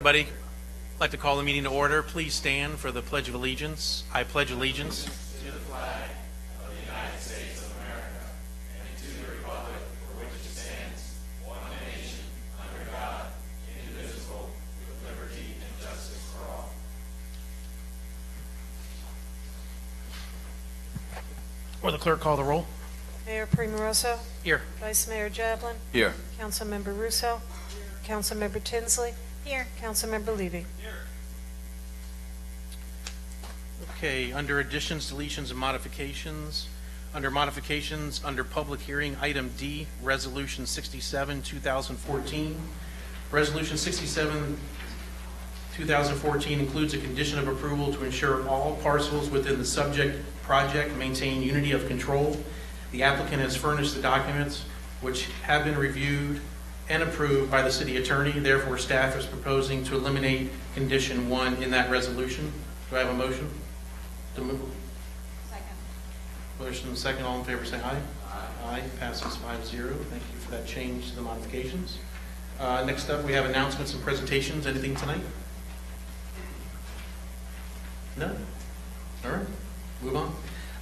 Buddy, I'd like to call the meeting to order. Please stand for the Pledge of Allegiance. I pledge allegiance to the flag of the United States of America and to the republic for which it stands, one nation, under God, indivisible, with liberty and justice for all. Will the clerk call the roll? Mayor Primoroso, Here. Vice Mayor Jablin, Here. Councilmember Russo, Councilmember Tinsley, Here. Councilmember Levy. Okay, under additions, deletions, and modifications, under modifications, under public hearing, item D, Resolution 67, 2014. Resolution 67, 2014 includes a condition of approval to ensure all parcels within the subject project maintain unity of control. The applicant has furnished the documents which have been reviewed and approved by the city attorney. Therefore, staff is proposing to eliminate condition 1 in that resolution. Do I have a motion to move? Second. Motion and second. All in favor say aye. Aye. Passes 5-0. Thank you for that change to the modifications. Next up, we have announcements and presentations. Anything tonight? No? All right. Move on.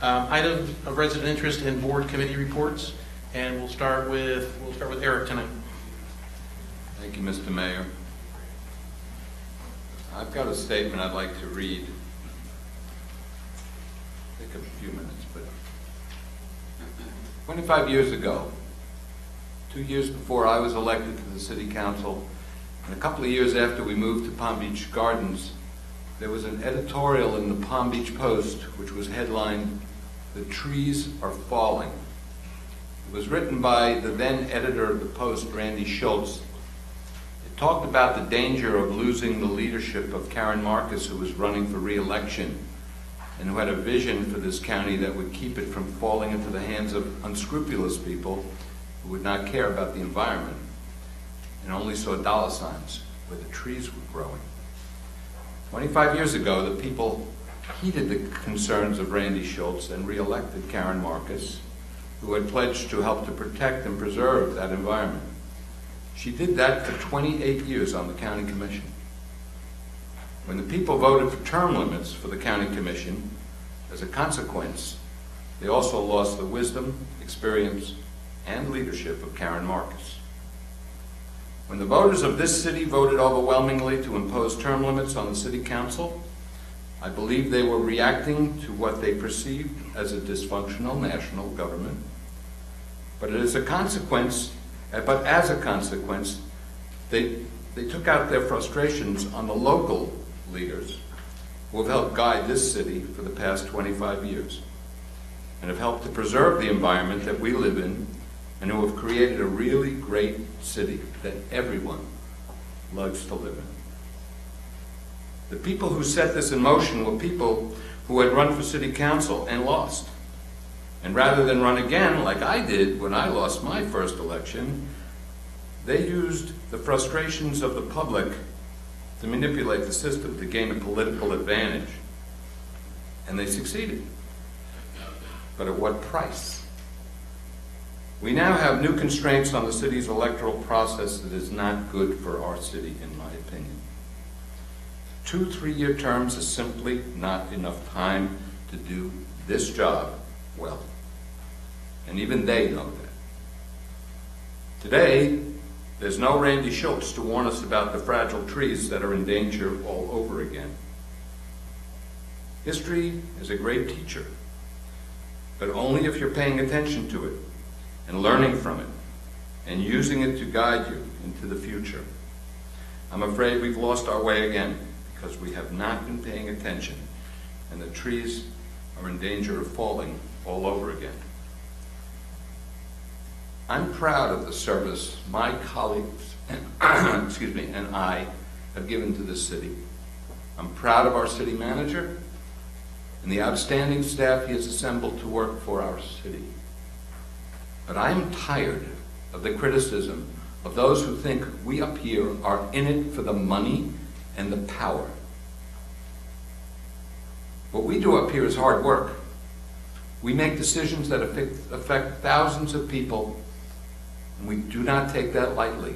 Item of resident interest in board committee reports, and we'll start with Eric tonight. Thank you, Mr. Mayor. I've got a statement I'd like to read. Take a few minutes, but 25 years ago, 2 years before I was elected to the city council, and a couple of years after we moved to Palm Beach Gardens, there was an editorial in the Palm Beach Post which was headlined, "The Trees Are Falling." It was written by the then editor of the Post, Randy Schultz. It talked about the danger of losing the leadership of Karen Marcus, who was running for re-election and who had a vision for this county that would keep it from falling into the hands of unscrupulous people who would not care about the environment and only saw dollar signs where the trees were growing. 25 years ago, the people heeded the concerns of Randy Schultz and re-elected Karen Marcus, who had pledged to help to protect and preserve that environment. She did that for 28 years on the county commission. When the people voted for term limits for the county commission, as a consequence, they also lost the wisdom, experience, and leadership of Karen Marcus. When the voters of this city voted overwhelmingly to impose term limits on the city council, I believe they were reacting to what they perceived as a dysfunctional national government. But as a consequence, they took out their frustrations on the local leaders who have helped guide this city for the past 25 years and have helped to preserve the environment that we live in and who have created a really great city that everyone loves to live in. The people who set this in motion were people who had run for city council and lost. And rather than run again, like I did when I lost my first election, they used the frustrations of the public to manipulate the system to gain a political advantage. And they succeeded. But at what price? We now have new constraints on the city's electoral process that is not good for our city, in my opinion. 2 3-year terms is simply not enough time to do this job well. And even they know that. Today, there's no Randy Schultz to warn us about the fragile trees that are in danger all over again. History is a great teacher, but only if you're paying attention to it and learning from it and using it to guide you into the future. I'm afraid we've lost our way again because we have not been paying attention, and the trees are in danger of falling all over again. I'm proud of the service my colleagues and I have given to this city. I'm proud of our city manager and the outstanding staff he has assembled to work for our city. But I am tired of the criticism of those who think we up here are in it for the money and the power. What we do up here is hard work. We make decisions that affect thousands of people, and we do not take that lightly.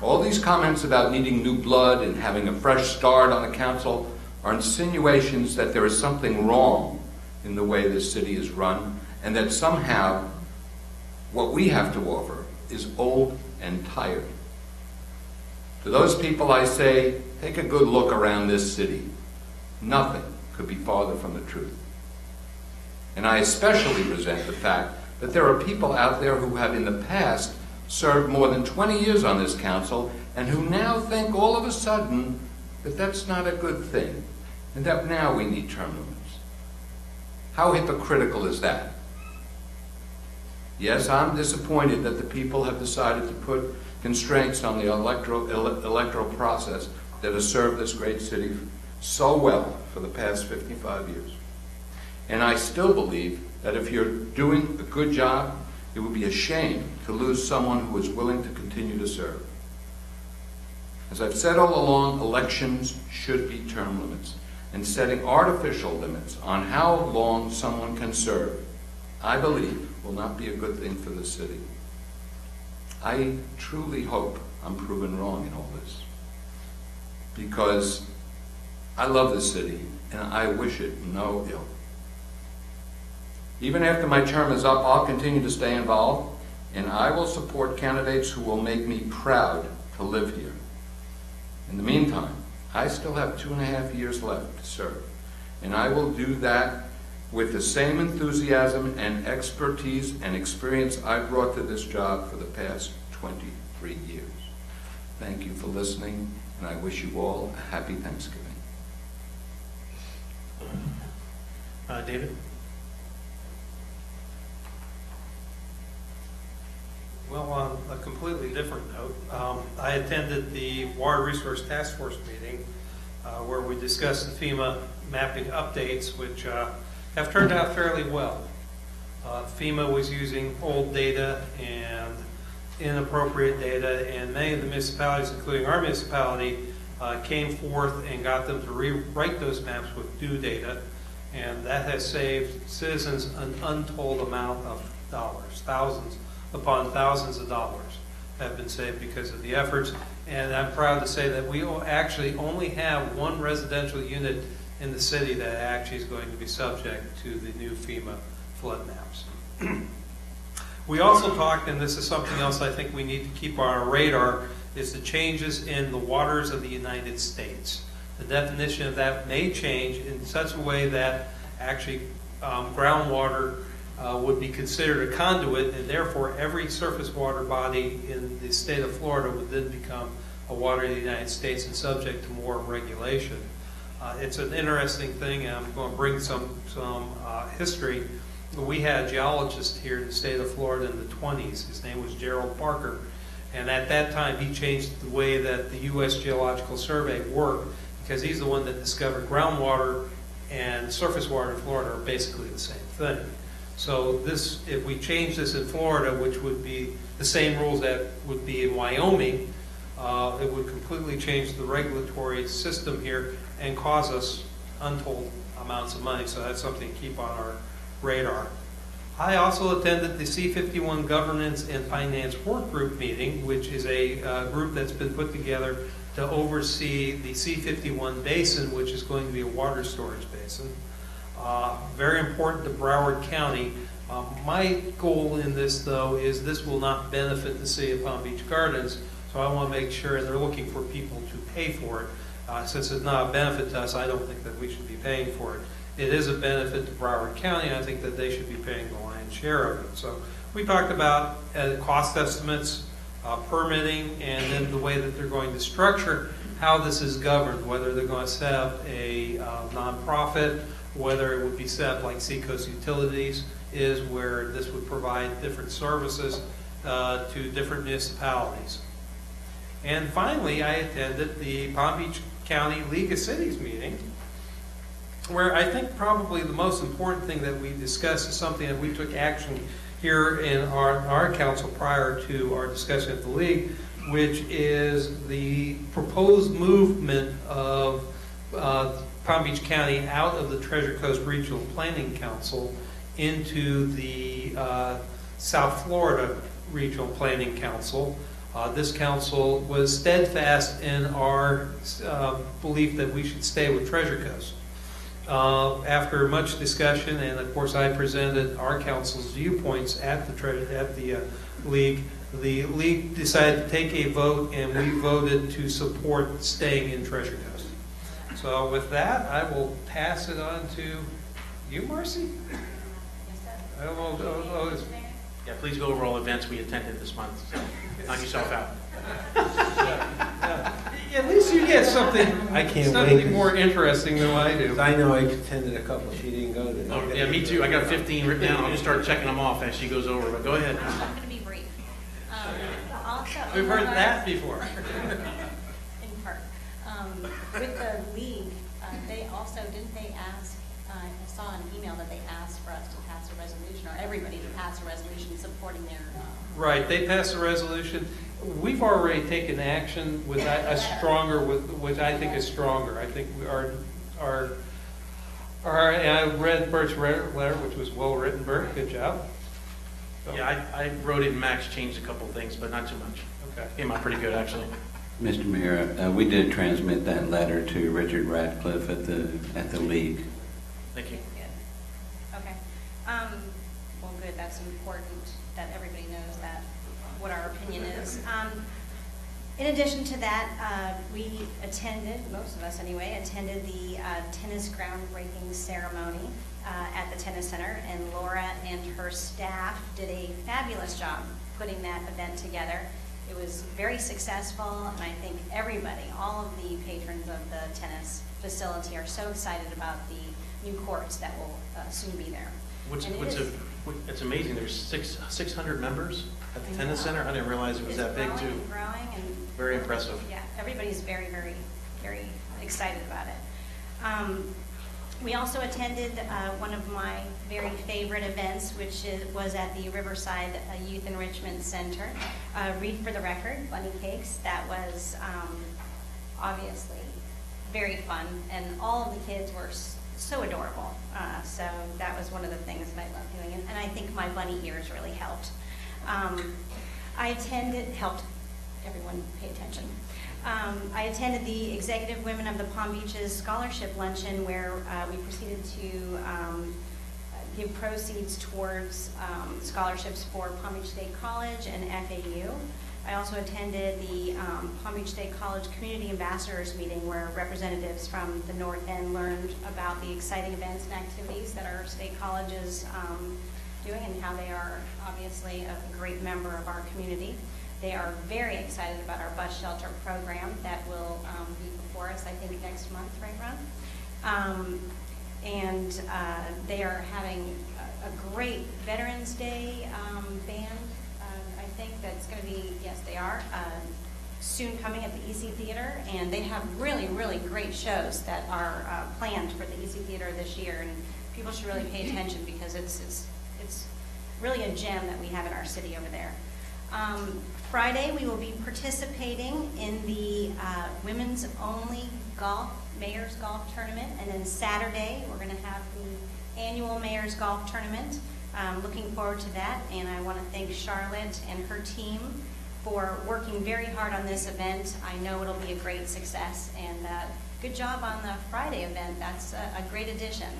All these comments about needing new blood and having a fresh start on the council are insinuations that there is something wrong in the way this city is run, and that somehow what we have to offer is old and tired. To those people I say, take a good look around this city. Nothing could be farther from the truth. And I especially resent the fact that there are people out there who have in the past served more than 20 years on this council and who now think all of a sudden that that's not a good thing and that now we need term limits. How hypocritical is that? Yes, I'm disappointed that the people have decided to put constraints on the electoral process that has served this great city so well for the past 55 years. And I still believe that if you're doing a good job, it would be a shame to lose someone who is willing to continue to serve. As I've said all along, elections should be term limits, and setting artificial limits on how long someone can serve, I believe, will not be a good thing for the city. I truly hope I'm proven wrong in all this, because I love this city and I wish it no ill. Even after my term is up, I'll continue to stay involved, and I will support candidates who will make me proud to live here. In the meantime, I still have 2.5 years left to serve, and I will do that with the same enthusiasm and expertise and experience I brought to this job for the past 23 years. Thank you for listening, and I wish you all a happy Thanksgiving. David? Well, on a completely different note, I attended the Water Resource Task Force meeting where we discussed the FEMA mapping updates, which have turned out fairly well. FEMA was using old data and inappropriate data, and many of the municipalities, including our municipality, came forth and got them to rewrite those maps with new data, and that has saved citizens an untold amount of dollars. Thousands upon thousands of dollars have been saved because of the efforts, and I'm proud to say that we actually only have one residential unit in the city that actually is going to be subject to the new FEMA flood maps. We also talked, and this is something else I think we need to keep on our radar, is the changes in the waters of the United States. The definition of that may change in such a way that actually groundwater would be considered a conduit, and therefore every surface water body in the state of Florida would then become a water of the United States and subject to more regulation. It's an interesting thing, and I'm going to bring some history. We had a geologist here in the state of Florida in the 20s. His name was Gerald Parker, and at that time he changed the way that the U.S. Geological Survey worked, because he's the one that discovered groundwater and surface water in Florida are basically the same thing. So this, if we change this in Florida, which would be the same rules that would be in Wyoming, it would completely change the regulatory system here and cause us untold amounts of money. So that's something to keep on our radar. I also attended the C51 Governance and Finance Work Group meeting, which is a group that's been put together to oversee the C51 basin, which is going to be a water storage basin. Very important to Broward County. My goal in this, though, is this will not benefit the city of Palm Beach Gardens, so I want to make sure, and they're looking for people to pay for it. Since it's not a benefit to us, I don't think that we should be paying for it. It is a benefit to Broward County, and I think that they should be paying the lion's share of it. So we talked about cost estimates, permitting, and then the way that they're going to structure how this is governed, whether they're going to set up a nonprofit, whether it would be set up like Seacoast Utilities is, where this would provide different services to different municipalities. And finally, I attended the Palm Beach County League of Cities meeting, where I think probably the most important thing that we discussed is something that we took action here in our council prior to our discussion at the League, which is the proposed movement of Palm Beach County out of the Treasure Coast Regional Planning Council into the South Florida Regional Planning Council. This council was steadfast in our belief that we should stay with Treasure Coast. After much discussion, and of course I presented our council's viewpoints at the league, the league decided to take a vote, and we voted to support staying in Treasure Coast. So with that, I will pass it on to you, Marcy. I don't know. Yeah, please go over all events we attended this month. So knock yourself out. At least you get something. I can't something wait. more interesting than I do. I know I attended a couple, she didn't go to. Oh, yeah, me too. I got 15 written down. I'll just start checking them off as she goes over, but go ahead. I'm going to be brief. Also, We've heard that before. in part. With the league, they also, didn't they ask, I saw an email that they asked for us to pass a resolution, or everybody to pass a resolution supporting their, Right, they passed a resolution. We've already taken action with a stronger, which I think is stronger. I think and I read Bert's letter, which was well written. Bert, good job. So, Yeah, I wrote it and Max changed a couple things, but not too much. Okay. Came out pretty good, actually. Mr. Mayor, we did transmit that letter to Richard Radcliffe at the league. Thank you. good. Okay. Well, good, that's important that everybody knows that, what our opinion is. In addition to that, we attended, most of us anyway, attended the tennis groundbreaking ceremony at the tennis center, and Laura and her staff did a fabulous job putting that event together. It was very successful, and I think everybody, all of the patrons of the tennis facility are so excited about the new courts that will soon be there. It's amazing. There's 600 members at the tennis center. I didn't realize it was that big, too. It's growing and Very impressive. yeah, everybody's very, very, very excited about it. We also attended one of my very favorite events, which was at the Riverside Youth Enrichment Center. Read for the Record, Bunny Cakes. That was obviously very fun, and all of the kids were so adorable. So that was one of the things that I love doing, and I think my bunny ears really helped. Helped everyone pay attention. I attended the Executive Women of the Palm Beaches Scholarship Luncheon, where we proceeded to give proceeds towards scholarships for Palm Beach State College and FAU. I also attended the Palm Beach State College Community Ambassadors meeting, where representatives from the North End learned about the exciting events and activities that our state colleges doing, and how they are obviously a great member of our community. They are very excited about our bus shelter program that will be before us, I think, next month, right, Ron? And they are having a great Veterans Day band. I think that's going to be, yes, they are, soon coming at the EC Theater. And they have really, really great shows that are planned for the EC Theater this year. And people should really pay attention, because it's really a gem that we have in our city over there. Friday, we will be participating in the women's only Mayor's Golf Tournament. And then Saturday, we're going to have the annual Mayor's Golf Tournament. Looking forward to that. And I want to thank Charlotte and her team for working very hard on this event. I know it'll be a great success. And good job on the Friday event. That's a great addition.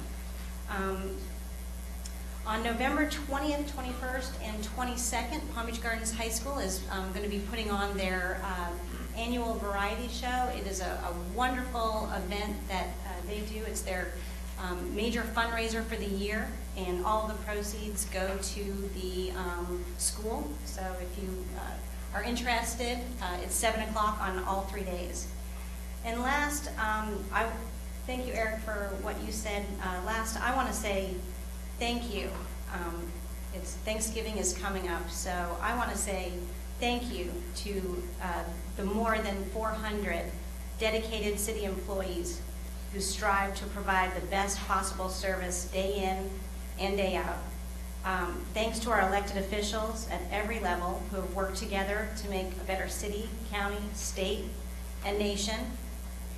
On November 20th, 21st, and 22nd, Palm Beach Gardens High School is going to be putting on their annual variety show. It is a wonderful event that they do. It's their major fundraiser for the year, and all the proceeds go to the school. So if you are interested, it's 7 o'clock on all 3 days. And last, I thank you, Eric, for what you said last. I want to say thank you. Thanksgiving is coming up, so I want to say thank you to the more than 400 dedicated city employees who strive to provide the best possible service day in and day out. Thanks to our elected officials at every level who have worked together to make a better city, county, state, and nation.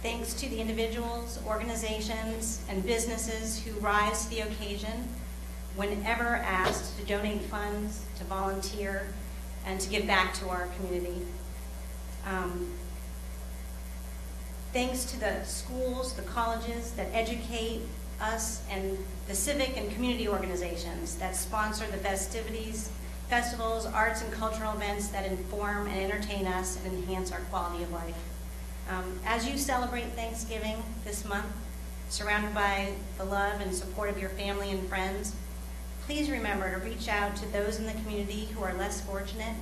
Thanks to the individuals, organizations, and businesses who rise to the occasion whenever asked to donate funds, to volunteer, and to give back to our community. Thanks to the schools, the colleges that educate us, and the civic and community organizations that sponsor the festivities, festivals, arts, and cultural events that inform and entertain us and enhance our quality of life. As you celebrate Thanksgiving this month, surrounded by the love and support of your family and friends, please remember to reach out to those in the community who are less fortunate,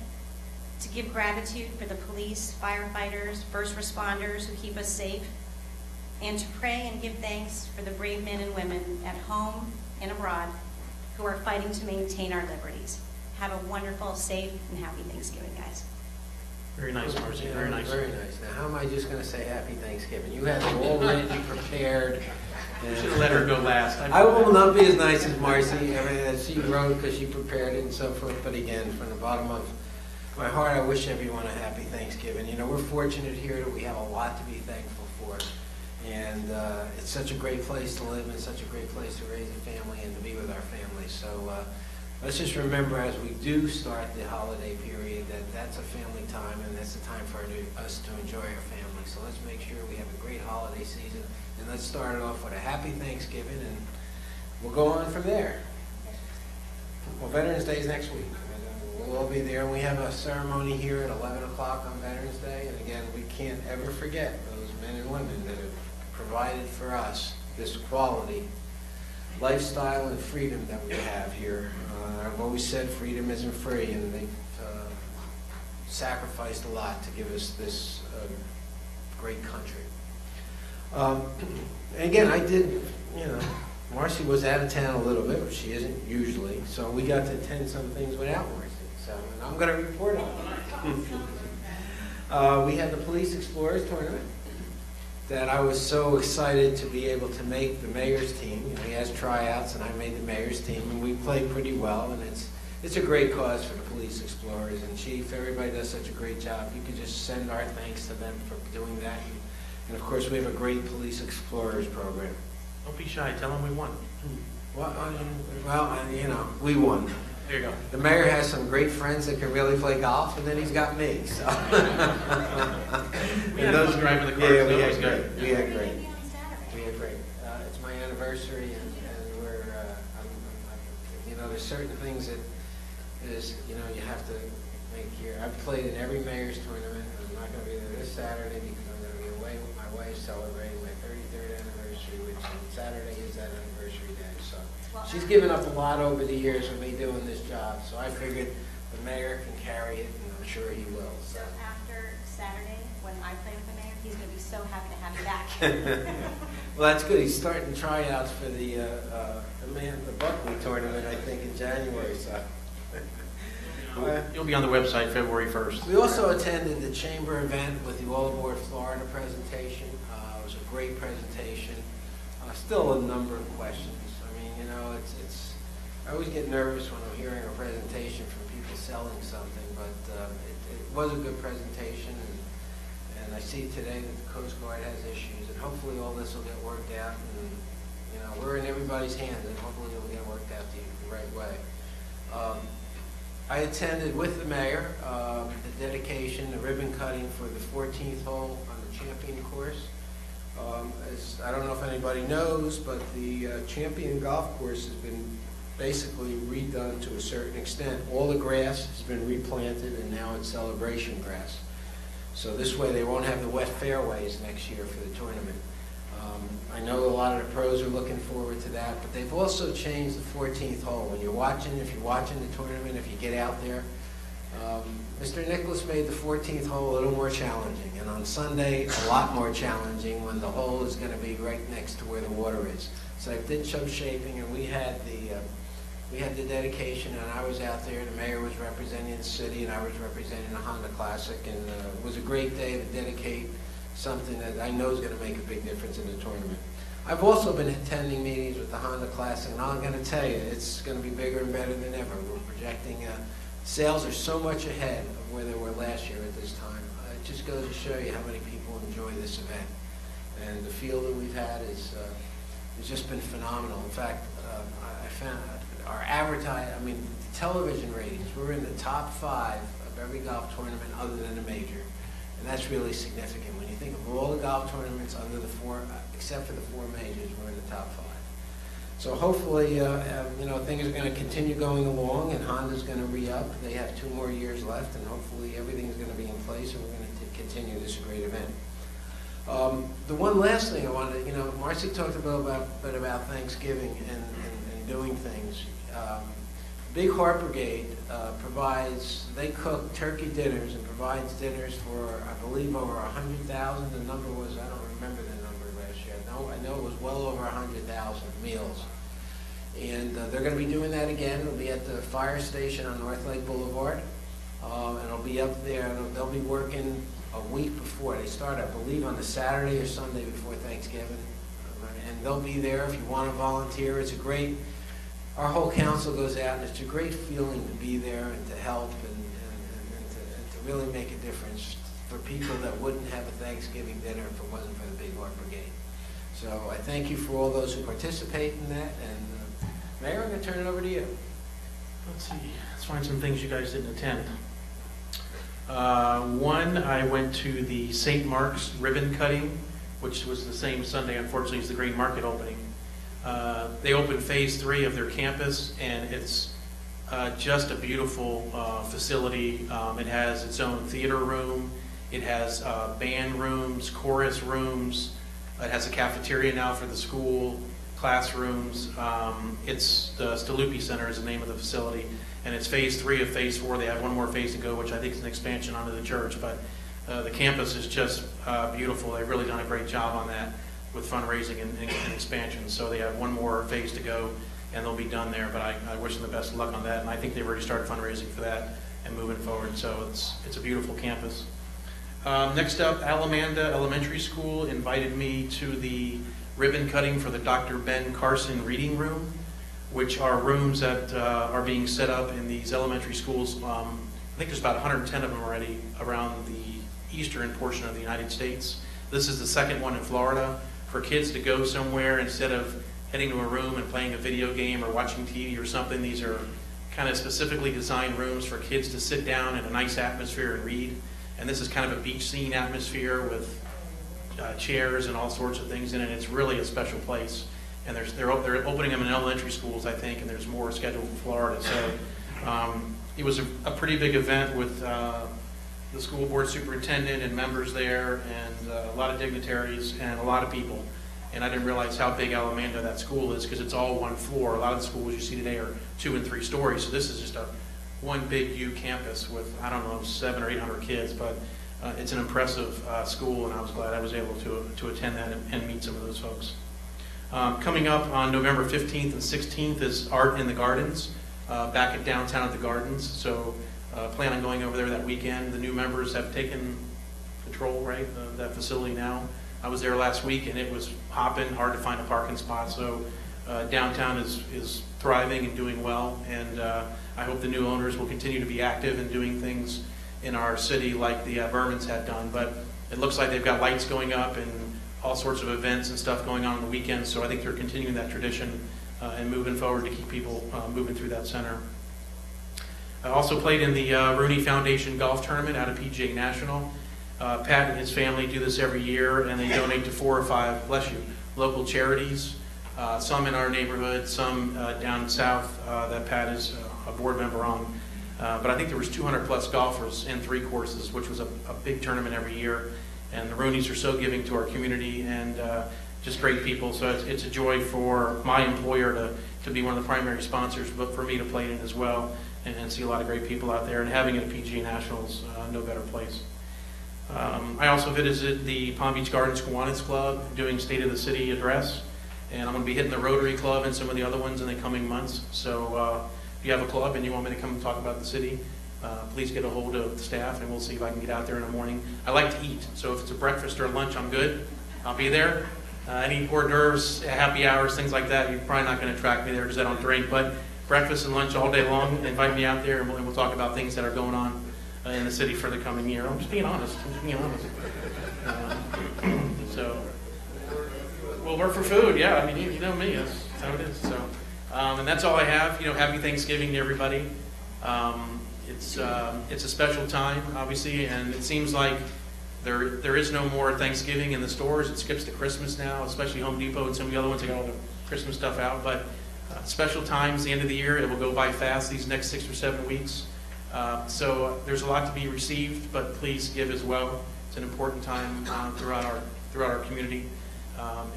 to give gratitude for the police, firefighters, first responders who keep us safe, and to pray and give thanks for the brave men and women at home and abroad who are fighting to maintain our liberties. Have a wonderful, safe, and happy Thanksgiving, guys. Very nice, Marcy, very nice. Very nice. Now, how am I just going to say Happy Thanksgiving? You had it all ready, prepared. You should have let her go last. I will not be as nice as Marcy. I mean, that she wrote because she prepared it and so forth. But again, from the bottom of my heart, I wish everyone a happy Thanksgiving. You know, we're fortunate here that we have a lot to be thankful for. And it's such a great place to live and such a great place to raise a family and to be with our families. So let's just remember as we do start the holiday period that that's a family time and that's a time for us to enjoy our family. So let's make sure we have a great holiday season. And let's start it off with a happy Thanksgiving and we'll go on from there. Well, Veterans Day is next week. We'll all be there, and we have a ceremony here at 11 o'clock on Veterans Day. And again, we can't ever forget those men and women that have provided for us this quality lifestyle and freedom that we have here. I've always said freedom isn't free, and they've sacrificed a lot to give us this great country. And again, I did, you know, Marcy was out of town a little bit, but she isn't usually, so we got to attend some things without Marcy. So, and I'm going to report on it. We had the Police Explorers Tournament that I was so excited to be able to make the mayor's team. You know, he has tryouts, and I made the mayor's team, and we played pretty well. And it's a great cause for the Police Explorers. And Chief, everybody does such a great job. You could just send our thanks to them for doing that. And of course, we have a great Police Explorers program. Don't be shy, tell them we won. Well, you know, we won. There you go. The mayor has some great friends that can really play golf, and then he's got me. So. We had fun driving the car. Yeah, so we that was had good. great. We had great. Maybe on Saturday. We had great. It's my anniversary, and we're, you know, there's certain things that is, you know, you have to make here. I've played in every mayor's tournament. I'm not going to be there this Saturday because I'm going to be away with my wife celebrating my 33rd anniversary, which on Saturday is that anniversary day. So she's given up a lot over the years of me doing this job, so I figured the mayor can carry it, and I'm sure he will. So after Saturday, when I play with the mayor, he's going to be so happy to have you back. Well, that's good. He's starting tryouts for the Buckley tournament, I think, in January. So. You'll be on the website February 1st. We also attended the chamber event with the All Aboard Florida presentation. It was a great presentation. Still a number of questions. I mean, you know, I always get nervous when I'm hearing a presentation from people selling something, but it was a good presentation, and I see today that the Coast Guard has issues, and hopefully all this will get worked out, and, you know, we're in everybody's hands, and hopefully it will get worked out the right way. I attended with the mayor the dedication, the ribbon cutting for the 14th hole on the Champion course. As I don't know if anybody knows, but the Champion golf course has been basically redone to a certain extent. All the grass has been replanted, and now it's celebration grass. So this way they won't have the wet fairways next year for the tournament. I know a lot of the pros are looking forward to that, but they've also changed the 14th hole. When you're watching, if you're watching the tournament, if you get out there, Mr. Nicholas made the 14th hole a little more challenging, and on Sunday, a lot more challenging when the hole is going to be right next to where the water is. So I did some shaping, and we had the dedication, and I was out there. The mayor was representing the city, and I was representing the Honda Classic, and it was a great day to dedicate something that I know is going to make a big difference in the tournament. I've also been attending meetings with the Honda Classic, and I'm going to tell you, it's going to be bigger and better than ever. We're projecting sales are so much ahead of where they were last year at this time. It just goes to show you how many people enjoy this event. And the feel that we've had has just been phenomenal. In fact, I found our television ratings, we're in the top 5 of every golf tournament other than the major. And that's really significant. When you think of all the golf tournaments under the four, except for the four majors, we're in the top 5. So hopefully, things are going to continue going along, and Honda's going to re-up. They have 2 more years left, and hopefully everything's going to be in place, and we're going to continue this great event. The one last thing I wanted, Marcy talked about Thanksgiving and doing things. Big Heart Brigade they cook turkey dinners and provides dinners for, I believe, over 100,000. The number was, I don't remember the number last year. I know it was well over 100,000 meals. And they're going to be doing that again. It'll be at the fire station on North Lake Boulevard. And it'll be up there. They'll be working a week before. They start, I believe, on the Saturday or Sunday before Thanksgiving. And they'll be there if you want to volunteer. Our whole council goes out, and it's a great feeling to be there and to help and to really make a difference for people that wouldn't have a Thanksgiving dinner if it wasn't for the Big Heart Brigade. So I thank you for all those who participate in that. And Mayor, I'm going to turn it over to you. Let's see, let's find some things you guys didn't attend. One, I went to the St. Mark's ribbon cutting, which was the same Sunday, unfortunately, as the Green Market opening. They opened phase 3 of their campus, and it's just a beautiful facility. It has its own theater room. It has band rooms, chorus rooms. It has a cafeteria now for the school, classrooms. It's the Staluppi Center is the name of the facility, and it's phase 3 of phase 4. They have one more phase to go, which I think is an expansion onto the church, but the campus is just beautiful. They've really done a great job on that with fundraising and expansion. So they have one more phase to go, and they'll be done there, but I wish them the best of luck on that, and I think they've already started fundraising for that and moving forward, so it's a beautiful campus. Next up, Alamanda Elementary School invited me to the ribbon cutting for the Dr. Ben Carson Reading Room, which are rooms that are being set up in these elementary schools. I think there's about 110 of them already around the eastern portion of the United States. This is the second one in Florida for kids to go somewhere instead of heading to a room and playing a video game or watching TV or something. These are kind of specifically designed rooms for kids to sit down in a nice atmosphere and read. And this is kind of a beach scene atmosphere with chairs and all sorts of things in it. It's really a special place. And they're opening them in elementary schools, I think, and there's more scheduled in Florida. So it was a pretty big event with the school board superintendent and members there, and a lot of dignitaries and a lot of people. And I didn't realize how big Alamanda, that school, is, because it's all one floor. A lot of the schools you see today are 2 and 3 stories. So this is just one big U campus with, I don't know, 700 or 800 kids, but it's an impressive school, and I was glad I was able to attend that and meet some of those folks. Coming up on November 15th and 16th is Art in the Gardens, back at downtown at the Gardens. So plan on going over there that weekend. The new members have taken control, right, of that facility now. I was there last week, and it was hopping, hard to find a parking spot. So downtown is thriving and doing well, and I hope the new owners will continue to be active in doing things in our city like the Bermans have done. But it looks like they've got lights going up and all sorts of events and stuff going on the weekends, so I think they're continuing that tradition and moving forward to keep people moving through that center. I also played in the Rooney Foundation Golf Tournament out of PGA National. Pat and his family do this every year, and they donate to 4 or 5, bless you, local charities, some in our neighborhood, some down south that Pat is a board member on. But I think there was 200 plus golfers in 3 courses, which was a big tournament every year. And the Rooneys are so giving to our community, and just great people. So it's a joy for my employer to be one of the primary sponsors, but for me to play in it as well and see a lot of great people out there. And having it at PGA Nationals, no better place. I also visited the Palm Beach Gardens Kiwanis Club doing State of the City address. And I'm going to be hitting the Rotary Club and some of the other ones in the coming months. So if you have a club and you want me to come and talk about the city, please get a hold of the staff, and we'll see if I can get out there in the morning. I like to eat, so if it's a breakfast or lunch, I'm good. I'll be there. Any hors d'oeuvres, happy hours, things like that, you're probably not going to attract me there because I don't drink. But breakfast and lunch all day long, invite me out there, and we'll talk about things that are going on in the city for the coming year. I'm just being honest. So, we'll work for food. Yeah, I mean, you know me. That's how it is. So, and that's all I have. Happy Thanksgiving to everybody. It's a special time, obviously, and it seems like There is no more Thanksgiving in the stores. It skips to Christmas now, especially Home Depot and some of the other ones. They got all the Christmas stuff out. But special times, the end of the year, it will go by fast these next 6 or 7 weeks. So there's a lot to be received, but please give as well. It's an important time throughout our community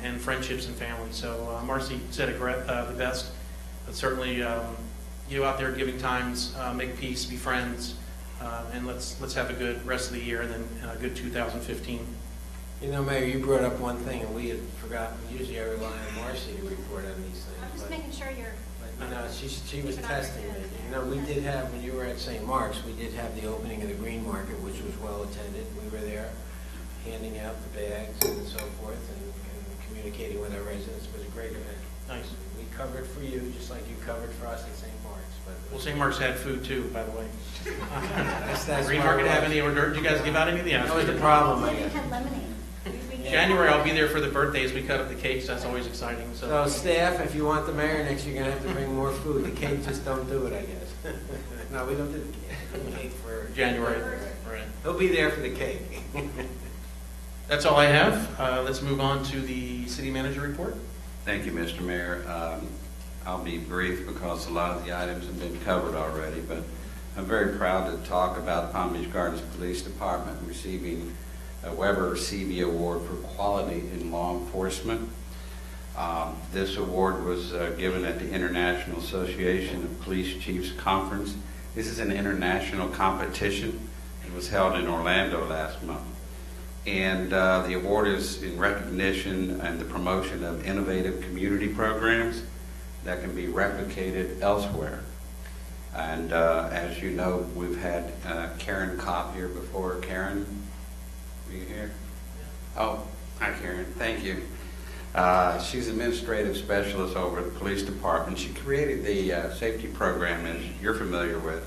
and friendships and family. So Marcy said it the best. But certainly, you out there giving times, make peace, be friends, and let's have a good rest of the year and then a good 2015. You know, Mayor, you brought up one thing, and we had forgotten. Usually I rely on Marcy to report on these things. I'm just but- making sure you're, But, you know, she was Keep an eye on testing it. me. You know, we did have, when you were at St. Mark's, we did have the opening of the Green Market, which was well attended. We were there handing out the bags and so forth and communicating with our residents. It was a great event. Nice. We covered for you, just like you covered for us at St. Mark's. But Well, St. Mark's had food too, by the way. that's Green why Market it have was. any hors d'oeuvres? Did you guys give out any of the That was the problem, I we guess. had lemonade. January, I'll be there for the birthdays. We cut up the cakes. That's always exciting. So staff, if you want the mayor next, you're gonna have to bring more food. The cake just don't do it, I guess. No, we don't do the cake for January, right. He'll be there for the cake. That's all I have. Let's move on to the city manager report. Thank you, Mr. Mayor. I'll be brief because a lot of the items have been covered already, but I'm very proud to talk about Palm Beach Gardens Police Department receiving a Weber CV Award for quality in law enforcement. This award was given at the International Association of Police Chiefs Conference. This is an international competition. It was held in Orlando last month. And the award is in recognition and the promotion of innovative community programs that can be replicated elsewhere. And as you know, we've had Karen Kopp here before. Karen, are you here? Oh, hi Karen, thank you. She's administrative specialist over at the police department. She created the safety program, as you're familiar with,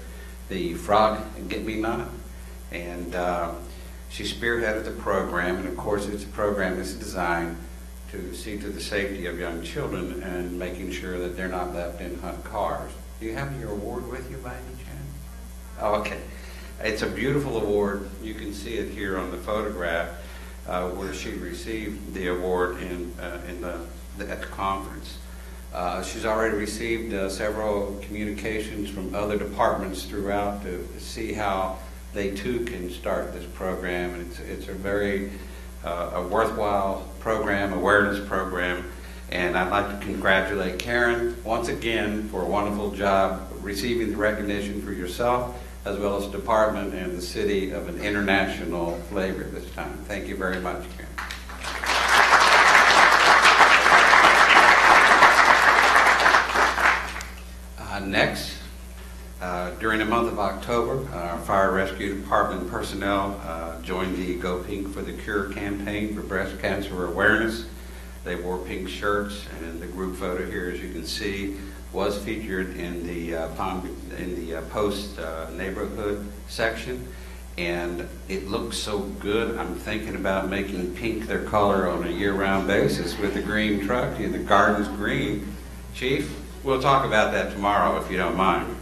the Frog and Get Me Not. And she spearheaded the program, and of course it's a program that's designed to see to the safety of young children and making sure that they're not left in hunt cars. Do you have your award with you by any chance? Oh, okay. It's a beautiful award. You can see it here on the photograph where she received the award at the conference. She's already received several communications from other departments throughout to see how they too can start this program. And it's a very a worthwhile program, awareness program. And I'd like to congratulate Karen once again for a wonderful job receiving the recognition for yourself, as well as the department and the city of an international flavor this time. Thank you very much, Karen. Next, during the month of October, our Fire Rescue Department personnel joined the Go Pink for the Cure campaign for breast cancer awareness. They wore pink shirts, and the group photo here, as you can see, was featured in the Post neighborhood section, and it looks so good. I'm thinking about making pink their color on a year-round basis with the green truck, the Gardens Green. Chief, we'll talk about that tomorrow if you don't mind.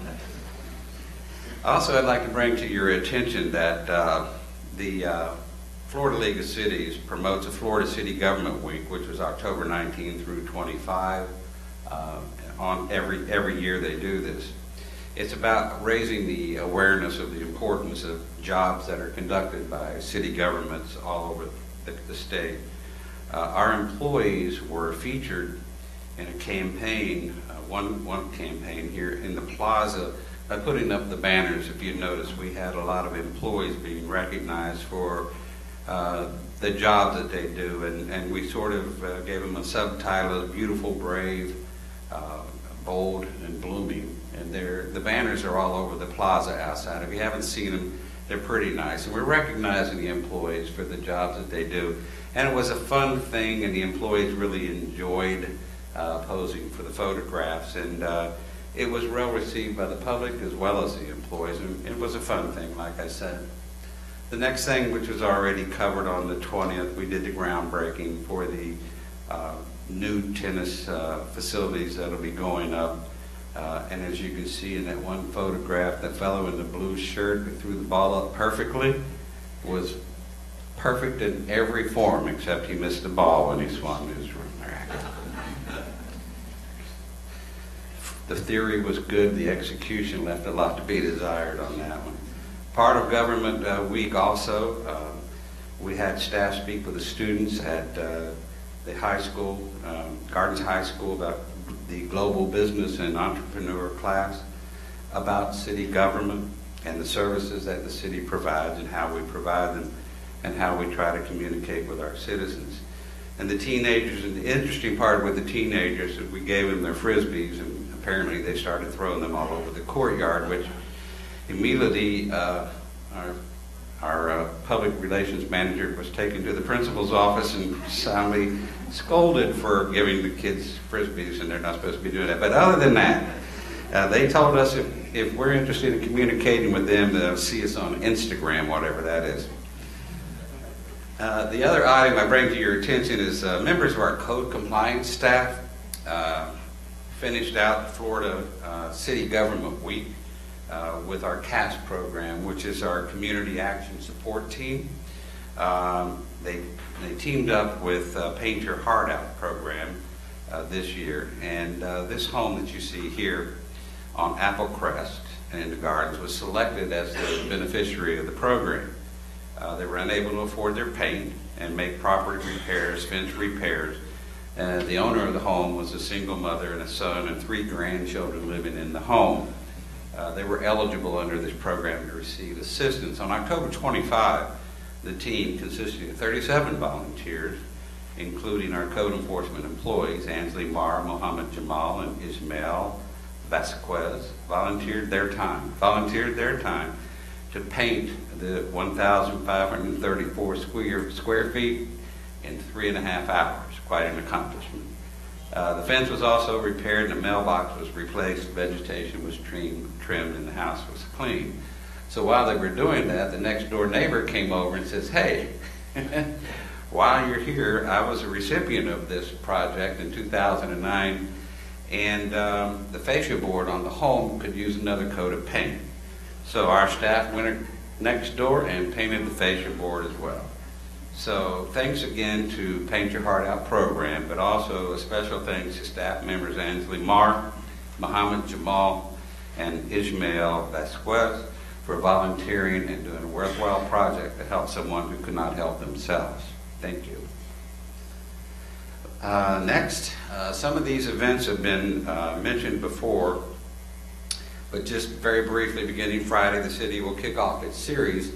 Also, I'd like to bring to your attention that the Florida League of Cities promotes a Florida City Government Week, which was October 19 through 25. On every year they do this. It's about raising the awareness of the importance of jobs that are conducted by city governments all over the state. Our employees were featured in a campaign, one campaign here in the plaza, by putting up the banners. If you notice, we had a lot of employees being recognized for the job that they do, and we sort of gave them a subtitle of Beautiful, Brave, Bold, and Blooming. And the banners are all over the plaza outside. If you haven't seen them, they're pretty nice. And we're recognizing the employees for the jobs that they do. And it was a fun thing, and the employees really enjoyed posing for the photographs. And it was well received by the public as well as the employees. And it was a fun thing, like I said. The next thing, which was already covered on the 20th, we did the groundbreaking for the new tennis facilities that'll be going up. And as you can see in that one photograph, that fellow in the blue shirt who threw the ball up perfectly was perfect in every form, except he missed the ball when he swung his racket. The theory was good, the execution left a lot to be desired on that one. Part of Government Week also, we had staff speak with the students at the high school, Gardens High School, about the global business and entrepreneur class, about city government and the services that the city provides and how we provide them and how we try to communicate with our citizens. And the teenagers, and the interesting part with the teenagers is we gave them their Frisbees, and apparently they started throwing them all over the courtyard, which immediately our public relations manager was taken to the principal's office and soundly scolded for giving the kids Frisbees, and they're not supposed to be doing that. But other than that, they told us if we're interested in communicating with them, they'll see us on Instagram, whatever that is. The other item I bring to your attention is members of our code compliance staff finished out Florida City Government Week with our CAS program, which is our Community Action Support Team. They teamed up with Paint Your Heart Out program this year, and this home that you see here on Apple Crest in the Gardens was selected as the beneficiary of the program. They were unable to afford their paint and make property repairs, fence repairs. The owner of the home was a single mother and a son and 3 grandchildren living in the home. They were eligible under this program to receive assistance. On October 25, the team, consisting of 37 volunteers, including our code enforcement employees, Ansley Marr, Mohammed Jamal, and Ismael Vasquez, volunteered their time to paint the 1,534 square feet in 3.5 hours. Quite an accomplishment. The fence was also repaired and the mailbox was replaced, vegetation was trimmed, and the house was clean. So while they were doing that, the next door neighbor came over and says, "Hey, while you're here, I was a recipient of this project in 2009, and the fascia board on the home could use another coat of paint." So our staff went next door and painted the fascia board as well. So thanks again to Paint Your Heart Out program, but also a special thanks to staff members Ansley Marr, Mohammed Jamal, and Ismael Vasquez for volunteering and doing a worthwhile project to help someone who could not help themselves. Thank you. Next, some of these events have been mentioned before, but just very briefly, beginning Friday, the city will kick off its series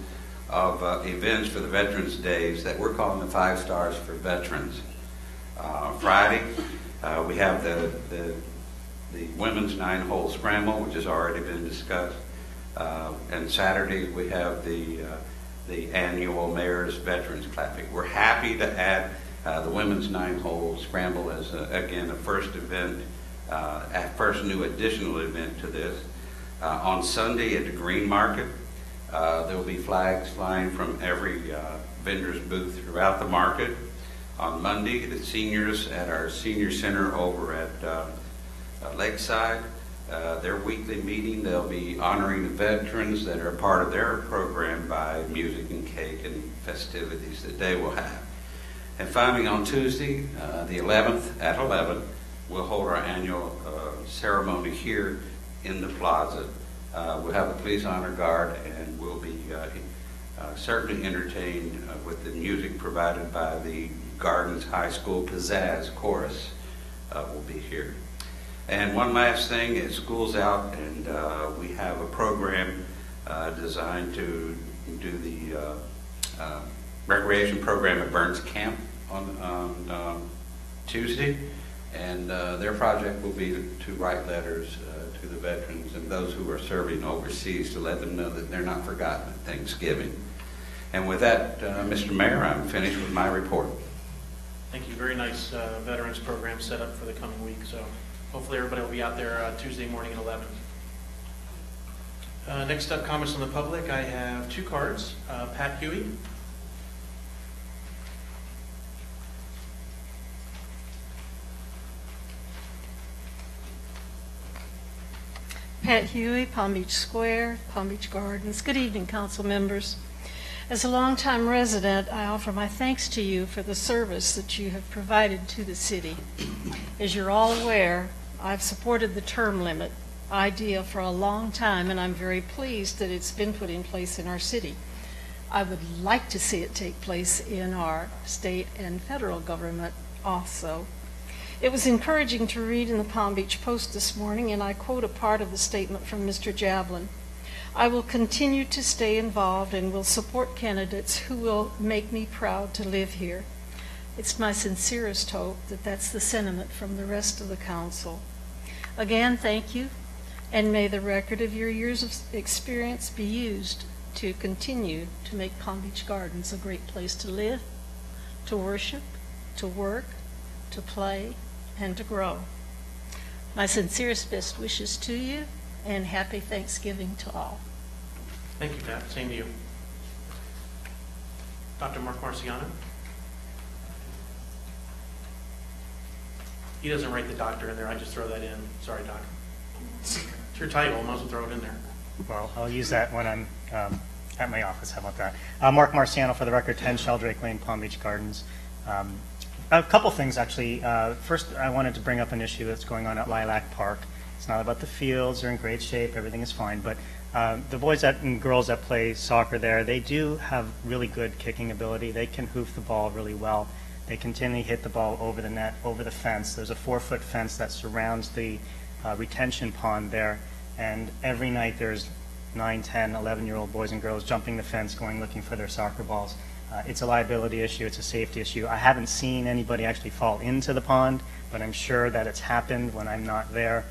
of events for the Veterans Days that we're calling the 5 Stars for Veterans. Friday, we have the Women's 9-Hole Scramble, which has already been discussed. And Saturday, we have the annual Mayor's Veterans Clapping. We're happy to add the Women's 9-Hole Scramble as, again, a first event, a first new additional event to this. On Sunday at the Green Market, there will be flags flying from every vendor's booth throughout the market. On Monday, the seniors at our senior center over at Lakeside, their weekly meeting, they'll be honoring the veterans that are part of their program by music and cake and festivities that they will have. And finally, on Tuesday, the 11th at 11, we'll hold our annual ceremony here in the plaza. We'll have a police honor guard, and we'll be certainly entertained with the music provided by the Gardens High School Pizzazz Chorus will be here. And one last thing is school's out, and we have a program designed to do the recreation program at Burns Camp on Tuesday. And their project will be to write letters to the veterans and those who are serving overseas to let them know that they're not forgotten at Thanksgiving. And with that, Mr. Mayor, I'm finished with my report. Thank you. Very nice veterans program set up for the coming week. So hopefully everybody will be out there Tuesday morning at 11. Next up, comments from the public. I have 2 cards. Pat Huey. Pat Huey, Palm Beach Square, Palm Beach Gardens. Good evening, council members. As a longtime resident, I offer my thanks to you for the service that you have provided to the city. As you're all aware, I've supported the term limit idea for a long time, and I'm very pleased that it's been put in place in our city. I would like to see it take place in our state and federal government also. It was encouraging to read in the Palm Beach Post this morning, and I quote a part of the statement from Mr. Jablin. I will continue to stay involved and will support candidates who will make me proud to live here. It's my sincerest hope that that's the sentiment from the rest of the council. Again, thank you, and may the record of your years of experience be used to continue to make Palm Beach Gardens a great place to live, to worship, to work, to play, and to grow. My sincerest best wishes to you, and happy Thanksgiving to all. Thank you, Pat. Same to you. Dr. Mark Marciano? He doesn't write the doctor in there. I just throw that in. Sorry, Doc. It's your title. I might as well throw it in there. Well, I'll use that when I'm at my office. How about that? Mark Marciano, for the record, 10 Sheldrake Lane, Palm Beach Gardens. A couple things, actually. First, I wanted to bring up an issue that's going on at Lilac Park. It's not about the fields. They're in great shape. Everything is fine. But the boys and girls that play soccer there, they do have really good kicking ability. They can hoof the ball really well. They continually hit the ball over the net, over the fence. There's a 4-foot fence that surrounds the retention pond there. And every night there's 9, 10, 11-year-old boys and girls jumping the fence, going looking for their soccer balls. It's a liability issue. It's a safety issue. I haven't seen anybody actually fall into the pond, but I'm sure that it's happened when I'm not there.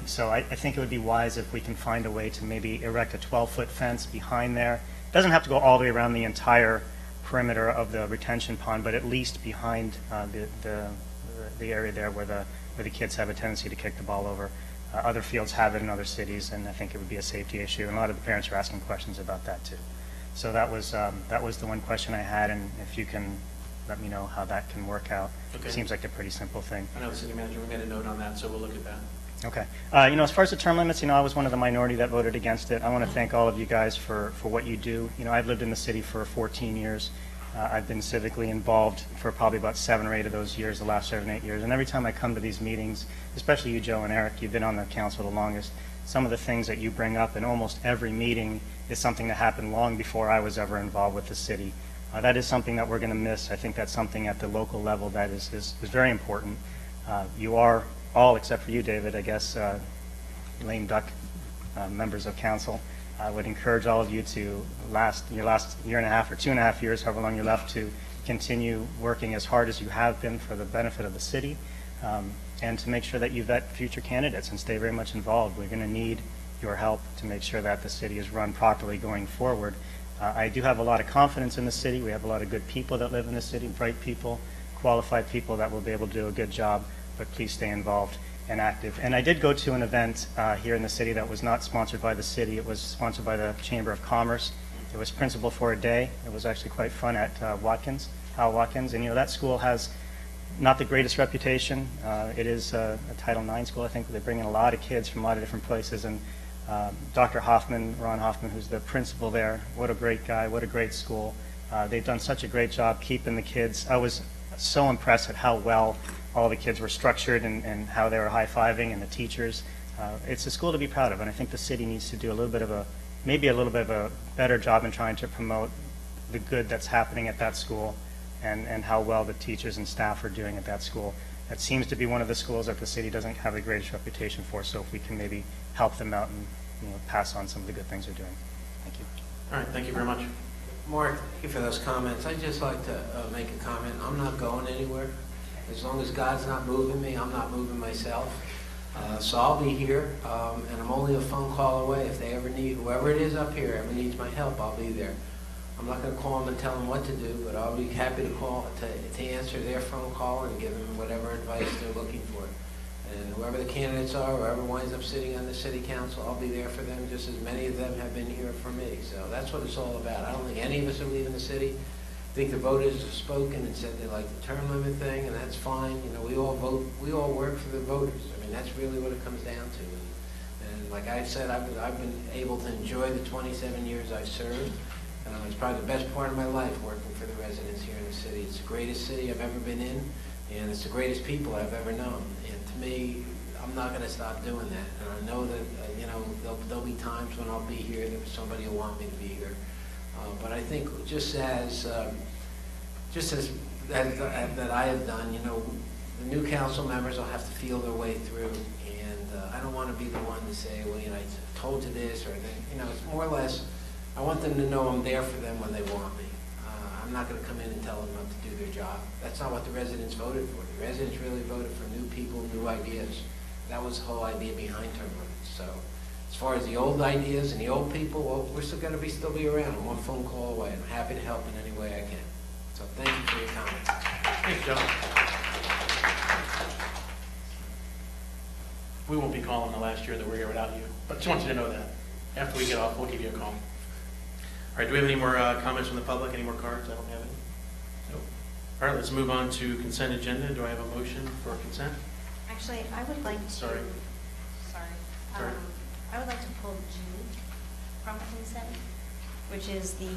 So I think it would be wise if we can find a way to maybe erect a 12-foot fence behind there. It doesn't have to go all the way around the entire perimeter of the retention pond, but at least behind the area there where the kids have a tendency to kick the ball over. Other fields have it in other cities, and I think it would be a safety issue. And a lot of the parents are asking questions about that too. So that was the one question I had, and if you can let me know how that can work out. Okay. Seems like a pretty simple thing. I know the city manager, we made a note on that, so we'll look at that. Okay. As far as the term limits, I was one of the minority that voted against it. I want to thank all of you guys for what you do. I've lived in the city for 14 years. I've been civically involved for probably about 7 or 8 of those years, the last 7 or 8 years. And every time I come to these meetings, especially you, Joe and Eric, you've been on the council the longest, some of the things that you bring up in almost every meeting is something that happened long before I was ever involved with the city. That is something that we're going to miss. I think that's something at the local level that is very important. You are all, except for you, David, I guess, lame duck members of council. I would encourage all of you to your last year and a half or 2.5 years, however long you're left, to continue working as hard as you have been for the benefit of the city, and to make sure that you vet future candidates and stay very much involved. We're going to need your help to make sure that the city is run properly going forward. I do have a lot of confidence in the city. We have a lot of good people that live in the city, bright people, qualified people that will be able to do a good job, but please stay involved and active. And I did go to an event here in the city that was not sponsored by the city. It was sponsored by the Chamber of Commerce. It was Principal for a Day. It was actually quite fun at Hal Watkins. And that school has not the greatest reputation. It is a Title IX school. I think they bring in a lot of kids from a lot of different places. And Dr. Hoffman, Ron Hoffman, who's the principal there, what a great guy, what a great school. They've done such a great job keeping the kids. I was so impressed at how well all the kids were structured and how they were high-fiving, and the teachers. It's a school to be proud of, and I think the city needs to do a little bit of a better job in trying to promote the good that's happening at that school and how well the teachers and staff are doing at that school. That seems to be one of the schools that the city doesn't have the greatest reputation for, so if we can maybe help them out and pass on some of the good things they're doing. Thank you. All right, thank you very much. Mark, thank you for those comments. I'd just like to make a comment. I'm not going anywhere. As long as God's not moving me, I'm not moving myself. So I'll be here, and I'm only a phone call away. If they ever need, whoever it is up here ever needs my help, I'll be there. I'm not going to call them and tell them what to do, but I'll be happy to call to answer their phone call and give them whatever advice they're looking for. And whoever the candidates are, whoever winds up sitting on the city council, I'll be there for them, just as many of them have been here for me. So that's what it's all about. I don't think any of us are leaving the city. I think the voters have spoken and said they like the term limit thing, and that's fine. We all vote, we all work for the voters. I mean, that's really what it comes down to. And like I said, I've been able to enjoy the 27 years I've served. It's probably the best part of my life working for the residents here in the city. It's the greatest city I've ever been in, and it's the greatest people I've ever known. And to me, I'm not going to stop doing that. And I know that, there'll be times when I'll be here that somebody will want me to be here. But I think just as that I have done, the new council members will have to feel their way through. And I don't want to be the one to say, well, I told you this, or that, it's more or less, I want them to know I'm there for them when they want me. I'm not going to come in and tell them not to do their job. That's not what the residents voted for. The residents really voted for new people, new ideas. That was the whole idea behind term limits. So as far as the old ideas and the old people, well, we're still going to still be around. I'm one phone call away. I'm happy to help in any way I can. So thank you for your comments. Thank you, John. We won't be calling the last year that we're here without you, but just want you to know that. After we get off, we'll give you a call. All right, do we have any more comments from the public? Any more cards? I don't have any. Nope. All right, let's move on to consent agenda. Do I have a motion for consent? Actually, I would like to... Sorry. Sorry. I would like to pull G from consent, which is the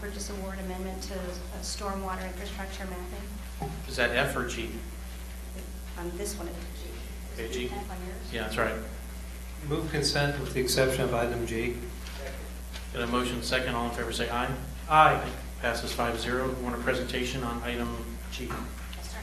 purchase award amendment to stormwater infrastructure mapping. Is that F or G? This one is G. Okay, G. F on yours? Yeah, that's right. Move consent with the exception of item G. Got a motion second. All in favor say aye. Aye. Passes 5-0. Want a presentation on item G? Yes, sir.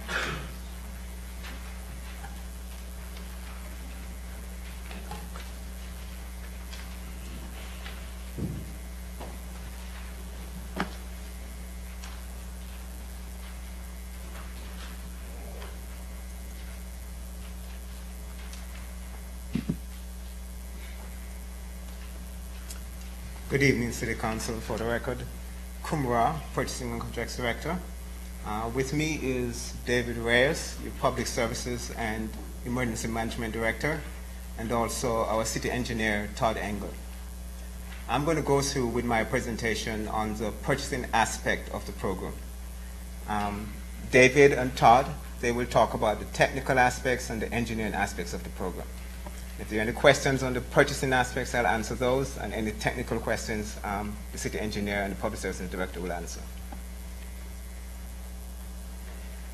Good evening, City Council. For the record, Kumra, Purchasing and Contracts Director. With me is David Reyes, your Public Services and Emergency Management Director, and also our City Engineer, Todd Engel. I'm going to go through with my presentation on the purchasing aspect of the program. David and Todd, they will talk about the technical aspects and the engineering aspects of the program. If there are any questions on the purchasing aspects, I'll answer those, and any technical questions, the City Engineer and the Public Services Director will answer.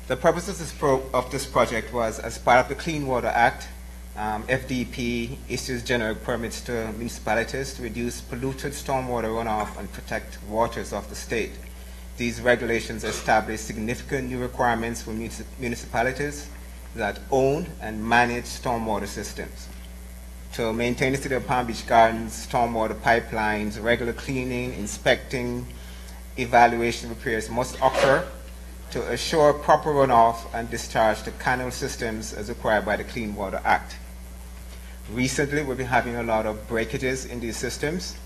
The purpose of this project was, as part of the Clean Water Act, FDP issues generic permits to municipalities to reduce polluted stormwater runoff and protect waters of the state. These regulations establish significant new requirements for municipalities that own and manage stormwater systems. To maintain the City of Palm Beach Gardens stormwater pipelines, regular cleaning, inspecting, evaluation, repairs must occur to assure proper runoff and discharge to canal systems as required by the Clean Water Act. Recently, we've been having a lot of breakages in these systems,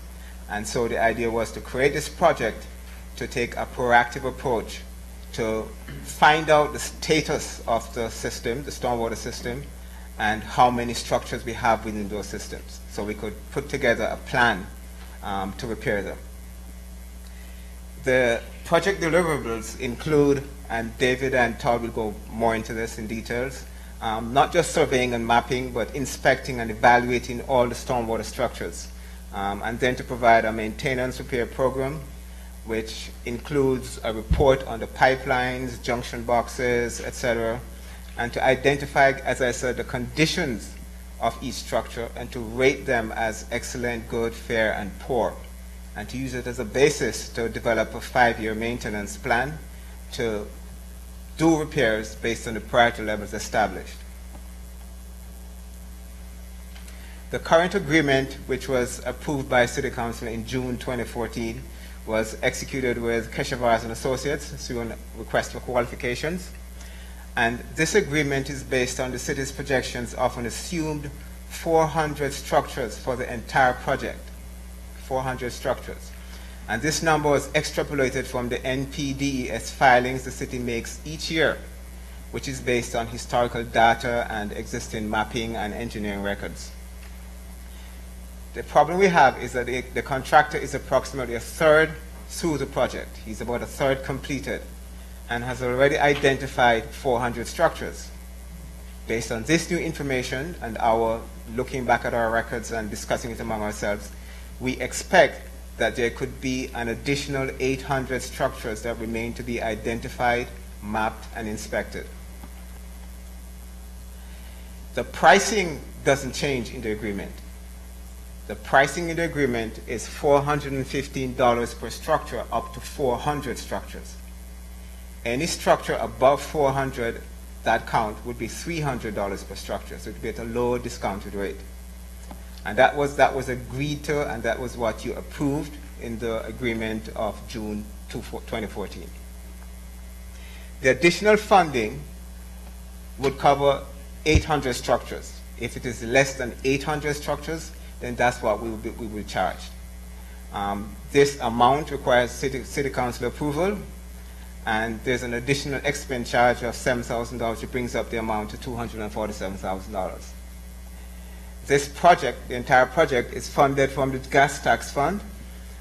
and so the idea was to create this project to take a proactive approach to find out the status of the system, the stormwater system, and how many structures we have within those systems, so we could put together a plan to repair them. The project deliverables include, and David and Todd will go more into this in details, not just surveying and mapping, but inspecting and evaluating all the stormwater structures, and then to provide a maintenance repair program, which includes a report on the pipelines, junction boxes, etc., and to identify, as I said, the conditions of each structure and to rate them as excellent, good, fair, and poor, and to use it as a basis to develop a 5-year maintenance plan to do repairs based on the priority levels established. The current agreement, which was approved by City Council in June 2014, was executed with Keshavars and Associates through a request for qualifications. And this agreement is based on the city's projections of an assumed 400 structures for the entire project. 400 structures. And this number was extrapolated from the NPDES filings the city makes each year, which is based on historical data and existing mapping and engineering records. The problem we have is that the contractor is approximately a third through the project. He's about a third completed and has already identified 400 structures. Based on this new information and our looking back at our records and discussing it among ourselves, we expect that there could be an additional 800 structures that remain to be identified, mapped, and inspected. The pricing doesn't change in the agreement. The pricing in the agreement is $415 per structure up to 400 structures. Any structure above 400, that count would be $300 per structure, so it would be at a lower discounted rate. And that was agreed to, and that was what you approved in the agreement of June 2014. The additional funding would cover 800 structures. If it is less than 800 structures, then that's what we will charge. This amount requires city council approval, and there's an additional expense charge of $7,000, which brings up the amount to $247,000. This project, the entire project, is funded from the gas tax fund,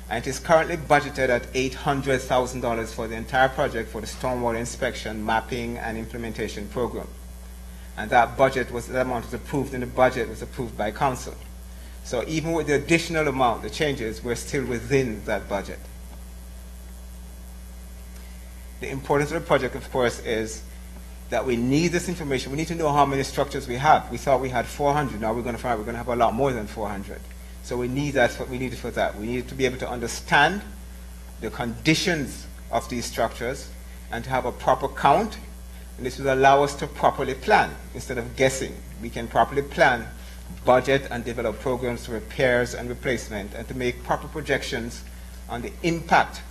and it is currently budgeted at $800,000 for the entire project for the stormwater inspection, mapping, and implementation program. And that amount was approved in the budget, was approved by council. So even with the additional amount, the changes, we're still within that budget. The importance of the project, of course, is that we need this information. We need to know how many structures we have. We thought we had 400. Now we're going to find we're going to have a lot more than 400. So we need that. We need it for that. We need to be able to understand the conditions of these structures and to have a proper count. And this will allow us to properly plan instead of guessing. We can properly plan, budget, and develop programs for repairs and replacement, and to make proper projections on the impact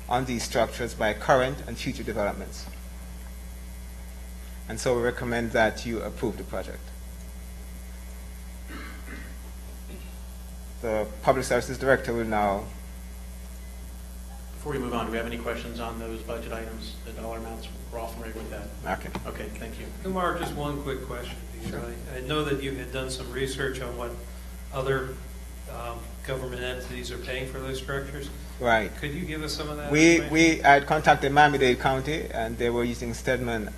on these structures by current and future developments. And so we recommend that you approve the project. The Public Services Director will now. Before we move on, do we have any questions on those budget items, the dollar amounts? We're all familiar with that. Okay. Okay, thank you. Kumar, just one quick question. Sure. I know that you had done some research on what other government entities are paying for those structures. Right. Could you give us some of that I information? had contacted Miami-Dade County, and they were using Stedman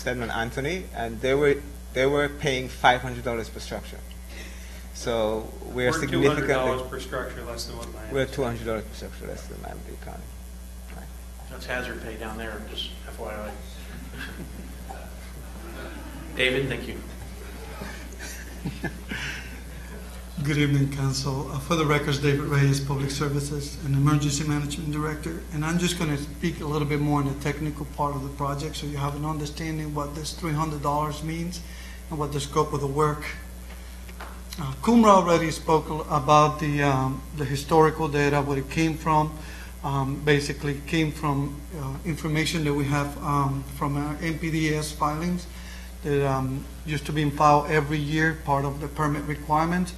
Anthony, and they were paying $500 per structure. So we're significantly. $200 per structure less than what Miami. We're $200 per structure less than Miami-Dade County. Right. That's hazard pay down there, just FYI. David, thank you. Good evening, Council. For the records, David Reyes, Public Services and Emergency Management Director. And I'm just going to speak a little bit more on the technical part of the project so you have an understanding what this $300 means and what the scope of the work. Kumra already spoke about the historical data, what it came from. Basically came from information that we have from our NPDES filings that used to be in file every year, part of the permit requirements.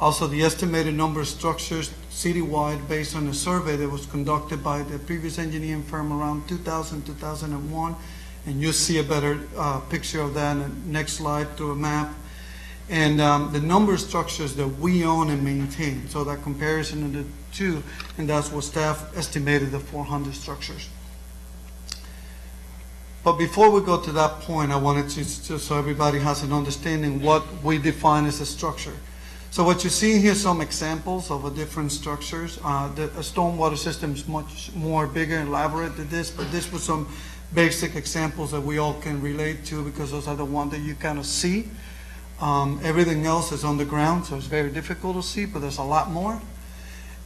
Also, the estimated number of structures citywide based on a survey that was conducted by the previous engineering firm around 2000, 2001. And you'll see a better picture of that in the next slide through a map. And the number of structures that we own and maintain. So that comparison of the two, and that's what staff estimated, the 400 structures. But before we go to that point, I wanted to, just so everybody has an understanding what we define as a structure. So what you see here, some examples of different structures. The stormwater system is much more bigger and elaborate than this, but this was some basic examples that we all can relate to because those are the ones that you kind of see. Everything else is on the ground, so it's very difficult to see, but there's a lot more.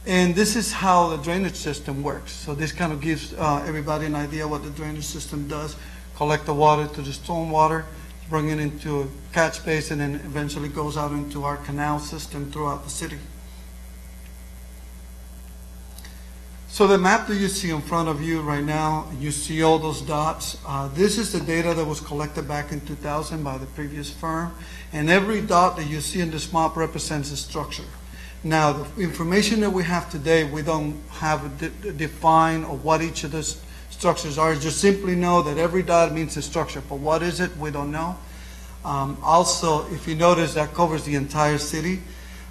And this is how the drainage system works. So this kind of gives everybody an idea what the drainage system does. Collect the water to the stormwater, bring it into a catch basin, and eventually goes out into our canal system throughout the city. So the map that you see in front of you right now, you see all those dots. This is the data that was collected back in 2000 by the previous firm. And every dot that you see in this map represents a structure. Now, the information that we have today, we don't have defined or what each of those structures are. Just simply know that every dot means a structure. But what is it? We don't know. Also, if you notice, that covers the entire city.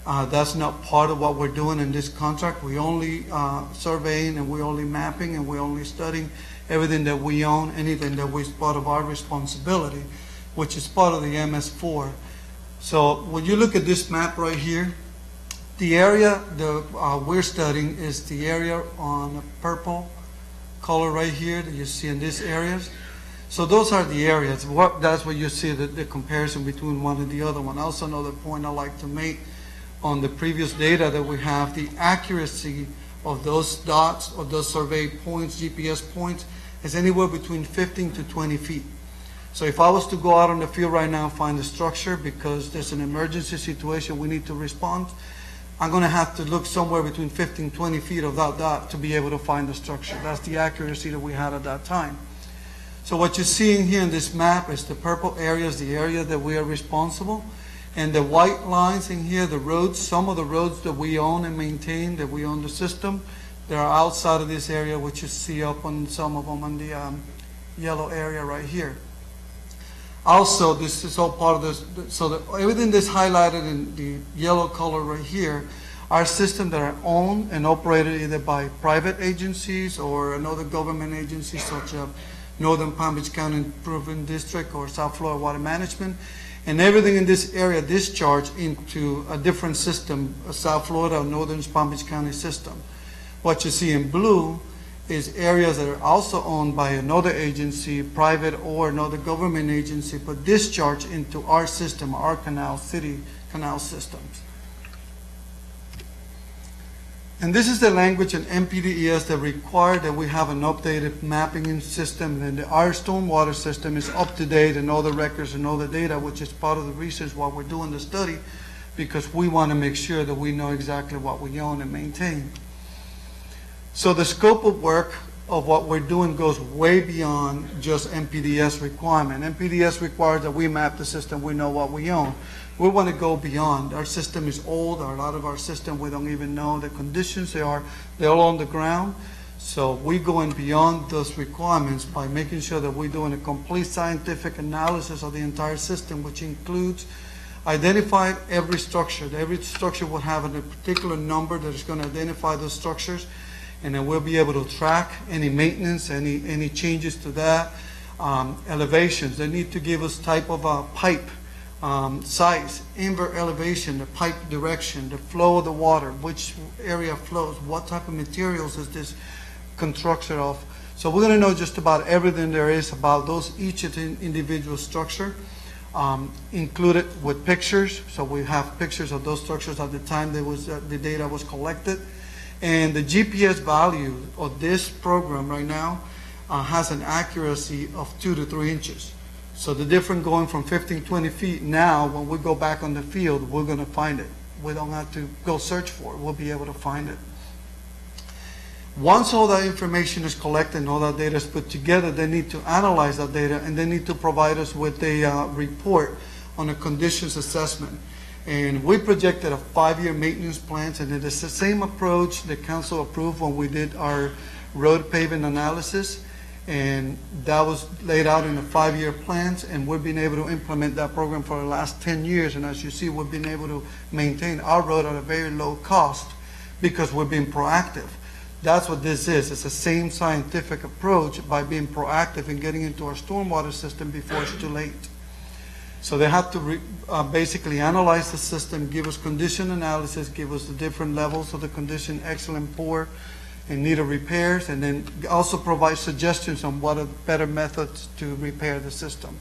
That's not part of what we're doing in this contract. We only surveying and we're only mapping and we're only studying everything that we own, anything that is part of our responsibility, which is part of the MS4. So when you look at this map right here, The area that we're studying is the area on the purple color right here that you see in these areas. So those are the areas. That's where you see the comparison between one and the other one. Also, another point I'd like to make on the previous data that we have, the accuracy of those dots or those survey points, GPS points, is anywhere between 15 to 20 feet. So if I was to go out on the field right now and find the structure because there's an emergency situation we need to respond, I'm going to have to look somewhere between 15 and 20 feet of that dot to be able to find the structure. That's the accuracy that we had at that time. So what you're seeing here in this map is the purple area is the area that we are responsible. And the white lines in here, the roads, some of the roads that we own and maintain, that we own the system, they are outside of this area, which you see up on some of them on the yellow area right here. Also, this is all part of this, so that everything that's highlighted in the yellow color right here are systems that are owned and operated either by private agencies or another government agency such as Northern Palm Beach County Improvement District or South Florida Water Management. And everything in this area discharge into a different system, a South Florida or Northern Palm Beach County system. What you see in blue is areas that are also owned by another agency, private or another government agency, but discharge into our system, our canal, city canal systems. And this is the language in MPDES that require that we have an updated mapping system, and our stormwater system is up to date and all the records and all the data, which is part of the reasons why we're doing the study, because we want to make sure that we know exactly what we own and maintain. So the scope of work of what we're doing goes way beyond just MPDES requirement. MPDES requires that we map the system, we know what we own. We want to go beyond. Our system is old. A lot of our system, we don't even know the conditions they are. They're all on the ground. So we're going beyond those requirements by making sure that we're doing a complete scientific analysis of the entire system, which includes identifying every structure. Every structure will have a particular number that is going to identify those structures, and then we'll be able to track any maintenance, any changes to that. Elevations, they need to give us type of a pipe size, invert elevation, the pipe direction, the flow of the water, which area flows, what type of materials is this constructed of. So we're going to know just about everything there is about each individual structure, included with pictures. So we have pictures of those structures at the time the data was collected. And the GPS value of this program right now has an accuracy of 2 to 3 inches. So the difference going from 15, 20 feet now, when we go back on the field, we're going to find it. We don't have to go search for it. We'll be able to find it. Once all that information is collected and all that data is put together, they need to analyze that data and they need to provide us with a report on a conditions assessment. And we projected a 5-year maintenance plan, and it is the same approach the council approved when we did our road paving analysis. And that was laid out in the 5-year plans, and we've been able to implement that program for the last 10 years. And as you see, we've been able to maintain our road at a very low cost because we've been proactive. That's what this is. It's the same scientific approach by being proactive and getting into our stormwater system before it's too late. So they have to basically analyze the system, give us condition analysis, give us the different levels of the condition, excellent, poor, and need of repairs, and then also provide suggestions on what are better methods to repair the system.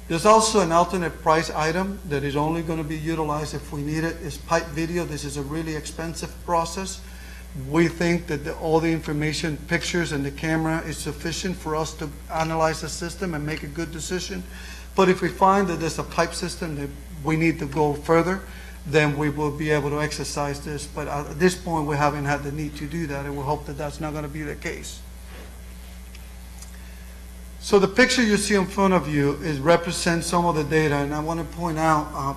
There's also an alternate price item that is only going to be utilized if we need it, is pipe video. This is a really expensive process. We think that all the information, pictures, and the camera is sufficient for us to analyze the system and make a good decision. But if we find that there's a pipe system that we need to go further, then we will be able to exercise this. But at this point, we haven't had the need to do that, and we hope that that's not going to be the case. So the picture you see in front of you represents some of the data, and I want to point out,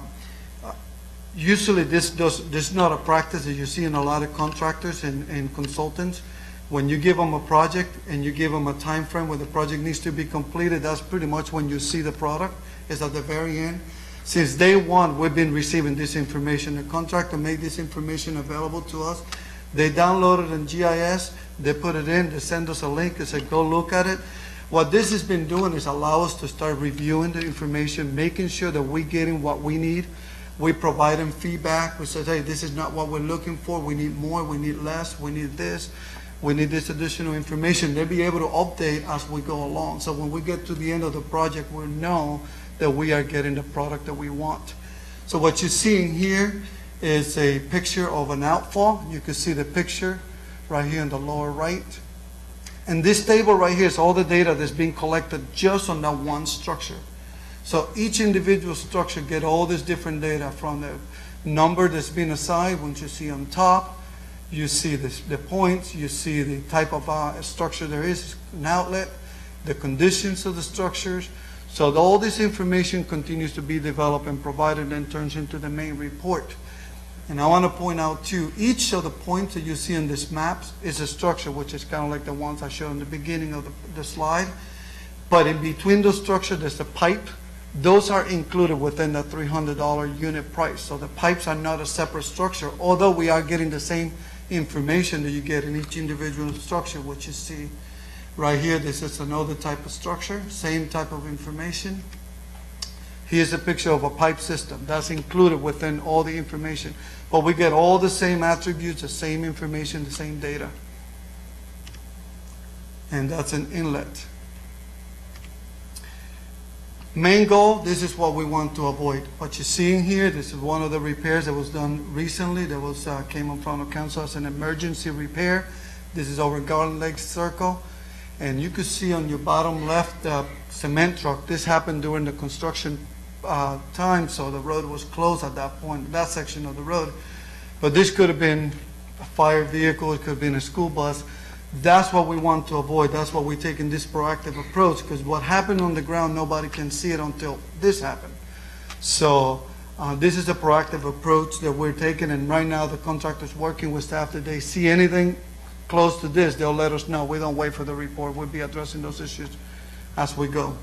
usually this is not a practice that you see in a lot of contractors and consultants. When you give them a project and you give them a time frame where the project needs to be completed, that's pretty much when you see the product, is at the very end. Since day one, we've been receiving this information. The contractor made this information available to us. They download it in GIS, they put it in, they send us a link, they say, go look at it. What this has been doing is allow us to start reviewing the information, making sure that we're getting what we need. We provide them feedback. We say, hey, this is not what we're looking for. We need more, we need less, we need this. We need this additional information. They'll be able to update as we go along. So when we get to the end of the project, we know that we are getting the product that we want. So what you're seeing here is a picture of an outfall. You can see the picture right here in the lower right. And this table right here is all the data that's being collected just on that one structure. So each individual structure get all this different data from the number that's been assigned, which you see on top. You see the points, you see the type of structure there is, an outlet, the conditions of the structures. So all this information continues to be developed and provided and turns into the main report. And I want to point out too, each of the points that you see in this map is a structure, which is kind of like the ones I showed in the beginning of the slide. But in between those structures, there's a pipe. Those are included within the $300 unit price. So the pipes are not a separate structure, although we are getting the same information that you get in each individual structure, which you see right here. This is another type of structure, same type of information. Here's a picture of a pipe system. That's included within all the information. But we get all the same attributes, the same information, the same data. And that's an inlet. Main goal, this is what we want to avoid. What you're seeing here, this is one of the repairs that was done recently. That was came in front of council as an emergency repair. This is over Garland Lake Circle. And you can see on your bottom left the cement truck. This happened during the construction time, so the road was closed at that point, that section of the road. But this could have been a fire vehicle, it could have been a school bus. That's what we want to avoid. That's why we take in this proactive approach, because what happened on the ground, nobody can see it until this happened. So this is a proactive approach that we're taking, and right now the contractor's working with staff. If they see anything close to this, they'll let us know. We don't wait for the report. We'll be addressing those issues as we go.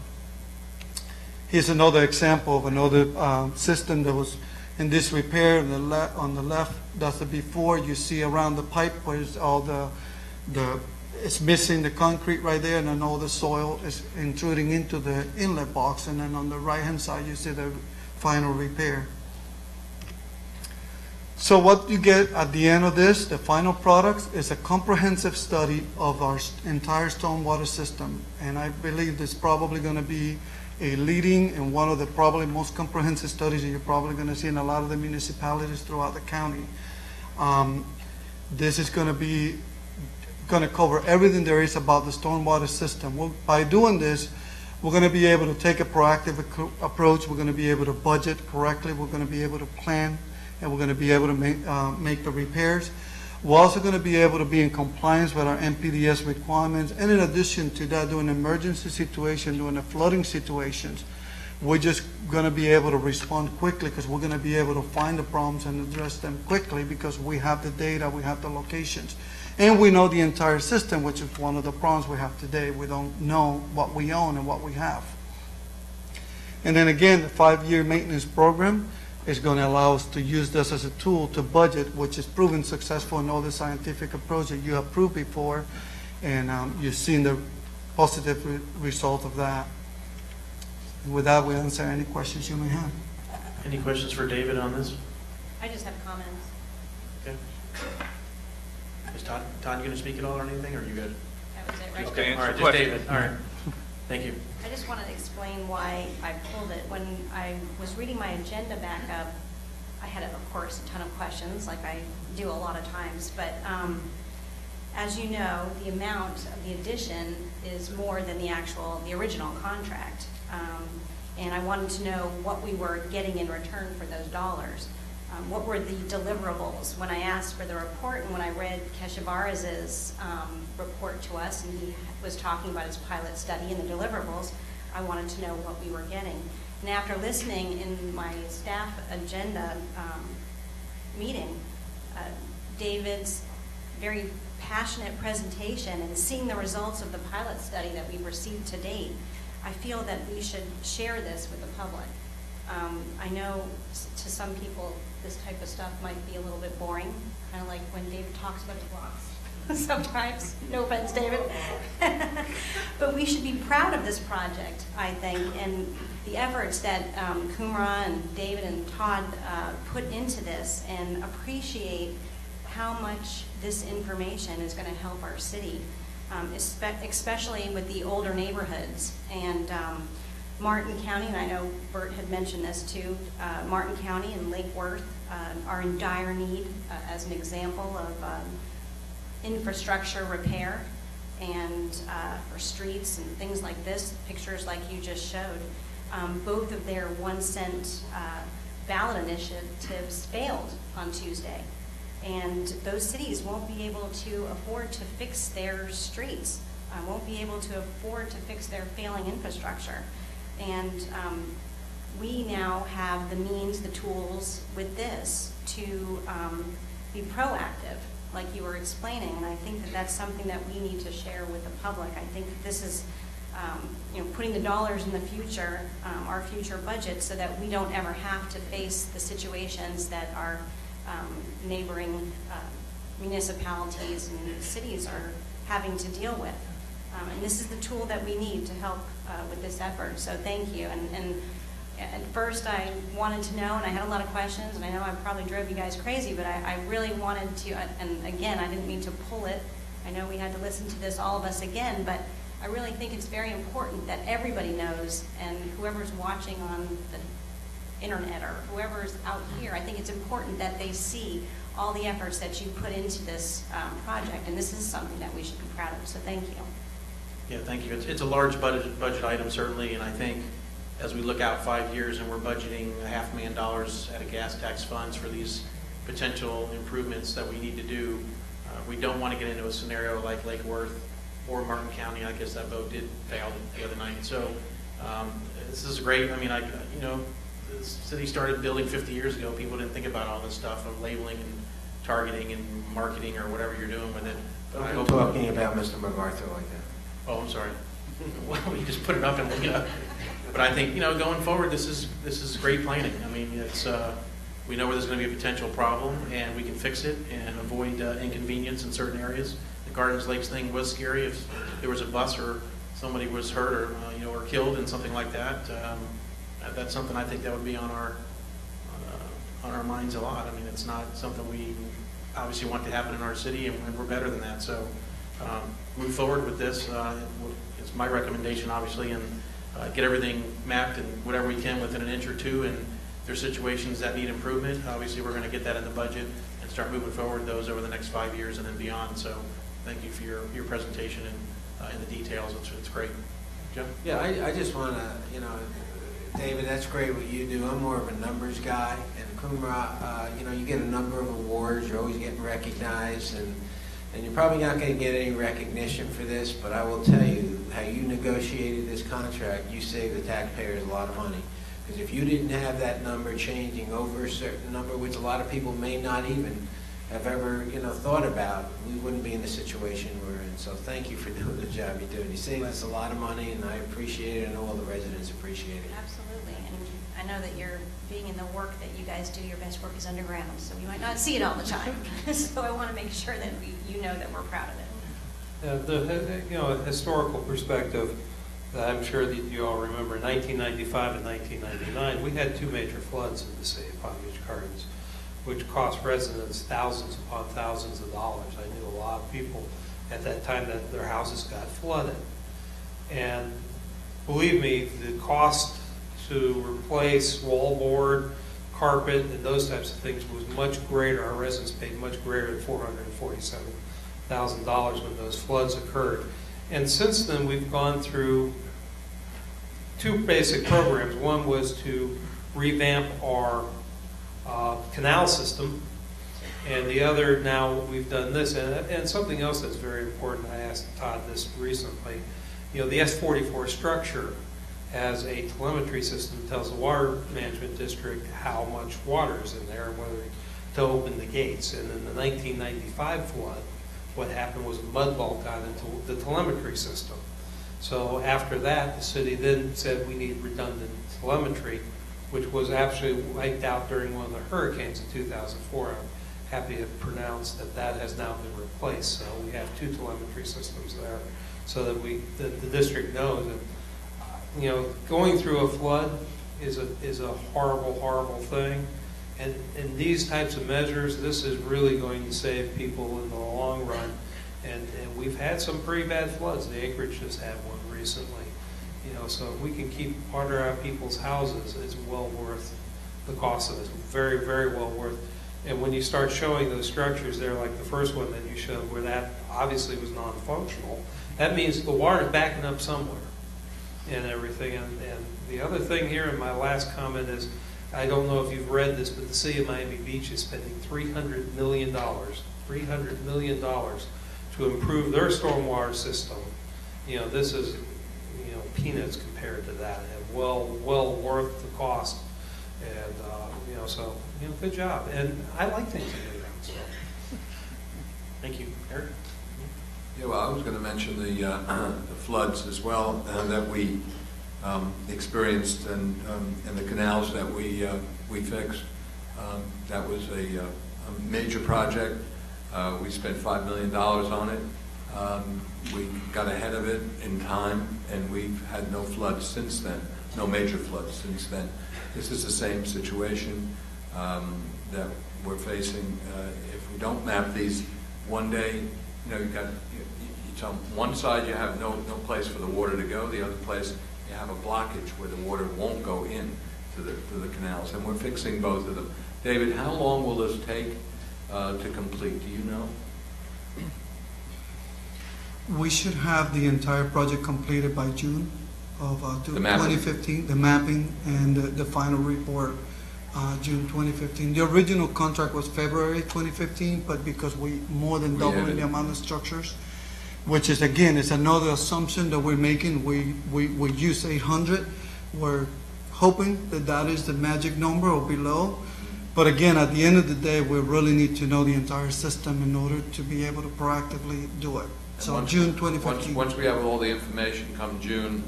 Here's another example of another system that was in this repair. On the left, that's the before. You see around the pipe where it's all it's missing the concrete right there, and then all the soil is intruding into the inlet box. And then on the right-hand side, you see the final repair. So what you get at the end of this, the final product, is a comprehensive study of our entire stormwater system. And I believe this is probably going to be a leading and one of the probably most comprehensive studies that you're probably going to see in a lot of the municipalities throughout the county. This is going to cover everything there is about the stormwater system. By doing this, we're going to be able to take a proactive approach. We're going to be able to budget correctly. We're going to be able to plan, and we're going to be able to make the repairs. We're also going to be able to be in compliance with our NPDES requirements. And in addition to that, during an emergency situation, during the flooding situations, we're just going to be able to respond quickly, because we're going to be able to find the problems and address them quickly, because we have the data, we have the locations. And we know the entire system, which is one of the problems we have today. We don't know what we own and what we have. And then again, the 5-year maintenance program is going to allow us to use this as a tool to budget, which is proven successful in all the scientific approach that you have proved before. And you've seen the positive result of that. And with that, we answer any questions you may have. Any questions for David on this? I just have comments. Okay. Is Todd going to speak at all or anything, or are you good? That was it, right? Okay, all right, just David. All right. Thank you. I just wanted to explain why I pulled it. When I was reading my agenda back up, I had, of course, a ton of questions, like I do a lot of times. But as you know, the amount of the addition is more than the original contract. And I wanted to know what we were getting in return for those dollars. What were the deliverables? When I asked for the report and when I read Keshavarez's report to us, and he was talking about his pilot study and the deliverables, I wanted to know what we were getting. And after listening in my staff agenda meeting, David's very passionate presentation and seeing the results of the pilot study that we've received to date, I feel that we should share this with the public. I know to some people this type of stuff might be a little bit boring, kind of like when David talks about the blocks. sometimes. No offense, David. But we should be proud of this project, I think, and the efforts that Kumra and David and Todd put into this, and appreciate how much this information is going to help our city, especially with the older neighborhoods. And Martin County, and I know Bert had mentioned this too, Martin County and Lake Worth are in dire need, as an example of infrastructure repair and for streets and things like this, pictures like you just showed. Both of their 1 cent ballot initiatives failed on Tuesday. And those cities won't be able to afford to fix their streets, won't be able to afford to fix their failing infrastructure. And we now have the means, the tools with this to be proactive, like you were explaining. And I think that that's something that we need to share with the public. I think that this is putting the dollars in the future, our future budget, so that we don't ever have to face the situations that our neighboring municipalities and cities are having to deal with. And this is the tool that we need to help with this effort. So thank you. And at first I wanted to know, and I had a lot of questions, and I know I probably drove you guys crazy, but I really wanted to, and again, I didn't mean to pull it. I know we had to listen to this, all of us again, but I really think it's very important that everybody knows, and whoever's watching on the internet or whoever's out here, I think it's important that they see all the efforts that you put into this project, and this is something that we should be proud of, so thank you. Yeah, thank you. It's a large budget item, certainly, and I think as we look out 5 years and we're budgeting $500,000 out of gas tax funds for these potential improvements that we need to do, we don't want to get into a scenario like Lake Worth or Martin County. I guess that vote did fail the other night. So this is great. I mean, the city started building 50 years ago. People didn't think about all this stuff of labeling and targeting and marketing or whatever you're doing with it. But I hope talking about Mr. MacArthur like that. Oh, I'm sorry. Well, you just put it up and look it up. But I think, going forward, this is great planning. I mean, it's we know where there's going to be a potential problem, and we can fix it and avoid inconvenience in certain areas. The Gardens Lakes thing was scary. If there was a bus or somebody was hurt or or killed and something like that, that's something I think that would be on our minds a lot. I mean, it's not something we obviously want to happen in our city, and we're better than that. So move forward with this. It's my recommendation, obviously, and get everything mapped and whatever we can within an inch or two. And if there's situations that need improvement, obviously we're going to get that in the budget and start moving forward those over the next 5 years and then beyond. So thank you for your presentation and the details. It's great. Joe? Yeah, I just want to, David, that's great what you do. I'm more of a numbers guy. And Kumra, you get a number of awards. You're always getting recognized. And you're probably not going to get any recognition for this, but I will tell you how you negotiated this contract, you saved the taxpayers a lot of money. Because if you didn't have that number changing over a certain number, which a lot of people may not even have ever, thought about, we wouldn't be in the situation we're in. So thank you for doing the job you're doing. You saved us a lot of money, and I appreciate it, and all the residents appreciate it. Absolutely, and I know that you're being in the work that you guys do. Your best work is underground, so we might not see it all the time. So I want to make sure that you know that we're proud of it. The historical perspective, I'm sure that you all remember, 1995 and 1999, we had two major floods in the city of Palm Beach Gardens, which cost residents thousands upon thousands of dollars. I knew a lot of people at that time that their houses got flooded. And believe me, the cost to replace wallboard, carpet, and those types of things was much greater. Our residents paid much greater than $447,000 when those floods occurred. And since then, we've gone through two basic programs. One was to revamp our canal system, and the other, now we've done this. And something else that's very important, I asked Todd this recently, the S44 structure has a telemetry system that tells the water management district how much water is in there and whether to open the gates. And in the 1995 flood, what happened was a mud bulk got into the telemetry system. So after that, the city then said we need redundant telemetry, which was actually wiped out during one of the hurricanes in 2004. happy to pronounce that that has now been replaced. So we have 2 telemetry systems there, so that the district knows that, you know, going through a flood is a horrible, horrible thing. And in these types of measures, this is really going to save people in the long run. And we've had some pretty bad floods. The Anchorage just had one recently. You know, so if we can keep water out of people's houses, it's well worth the cost of it. It's very, very well worth. And when you start showing those structures there, like the first one that you showed, where that obviously was non-functional, that means the water is backing up somewhere and everything. And the other thing here, in my last comment, is I don't know if you've read this, but the city of Miami Beach is spending $300 million to improve their stormwater system. You know, this is, you know, peanuts compared to that, and well worth the cost. And you know, so, you know, good job. And I like things that do that. So. Thank you. Eric? Yeah, well, I was going to mention the floods as well that we experienced, and the canals that we fixed. That was a major project. We spent $5 million on it. We got ahead of it in time, and we've had no floods since then, no major floods since then. This is the same situation that we're facing. If we don't map these, one day, you know, it's on one side you have no place for the water to go, the other place you have a blockage where the water won't go in to the canals, and we're fixing both of them. David, how long will this take to complete? Do you know? We should have the entire project completed by June of The mapping. 2015, the mapping and the final report, June 2015. The original contract was February 2015, but because we more than doubled the amount of structures, which is, again, it's another assumption that we're making. We use 800. We're hoping that that is the magic number or below. But again, at the end of the day, we really need to know the entire system in order to be able to proactively do it. So June 2015. Once we have all the information come June,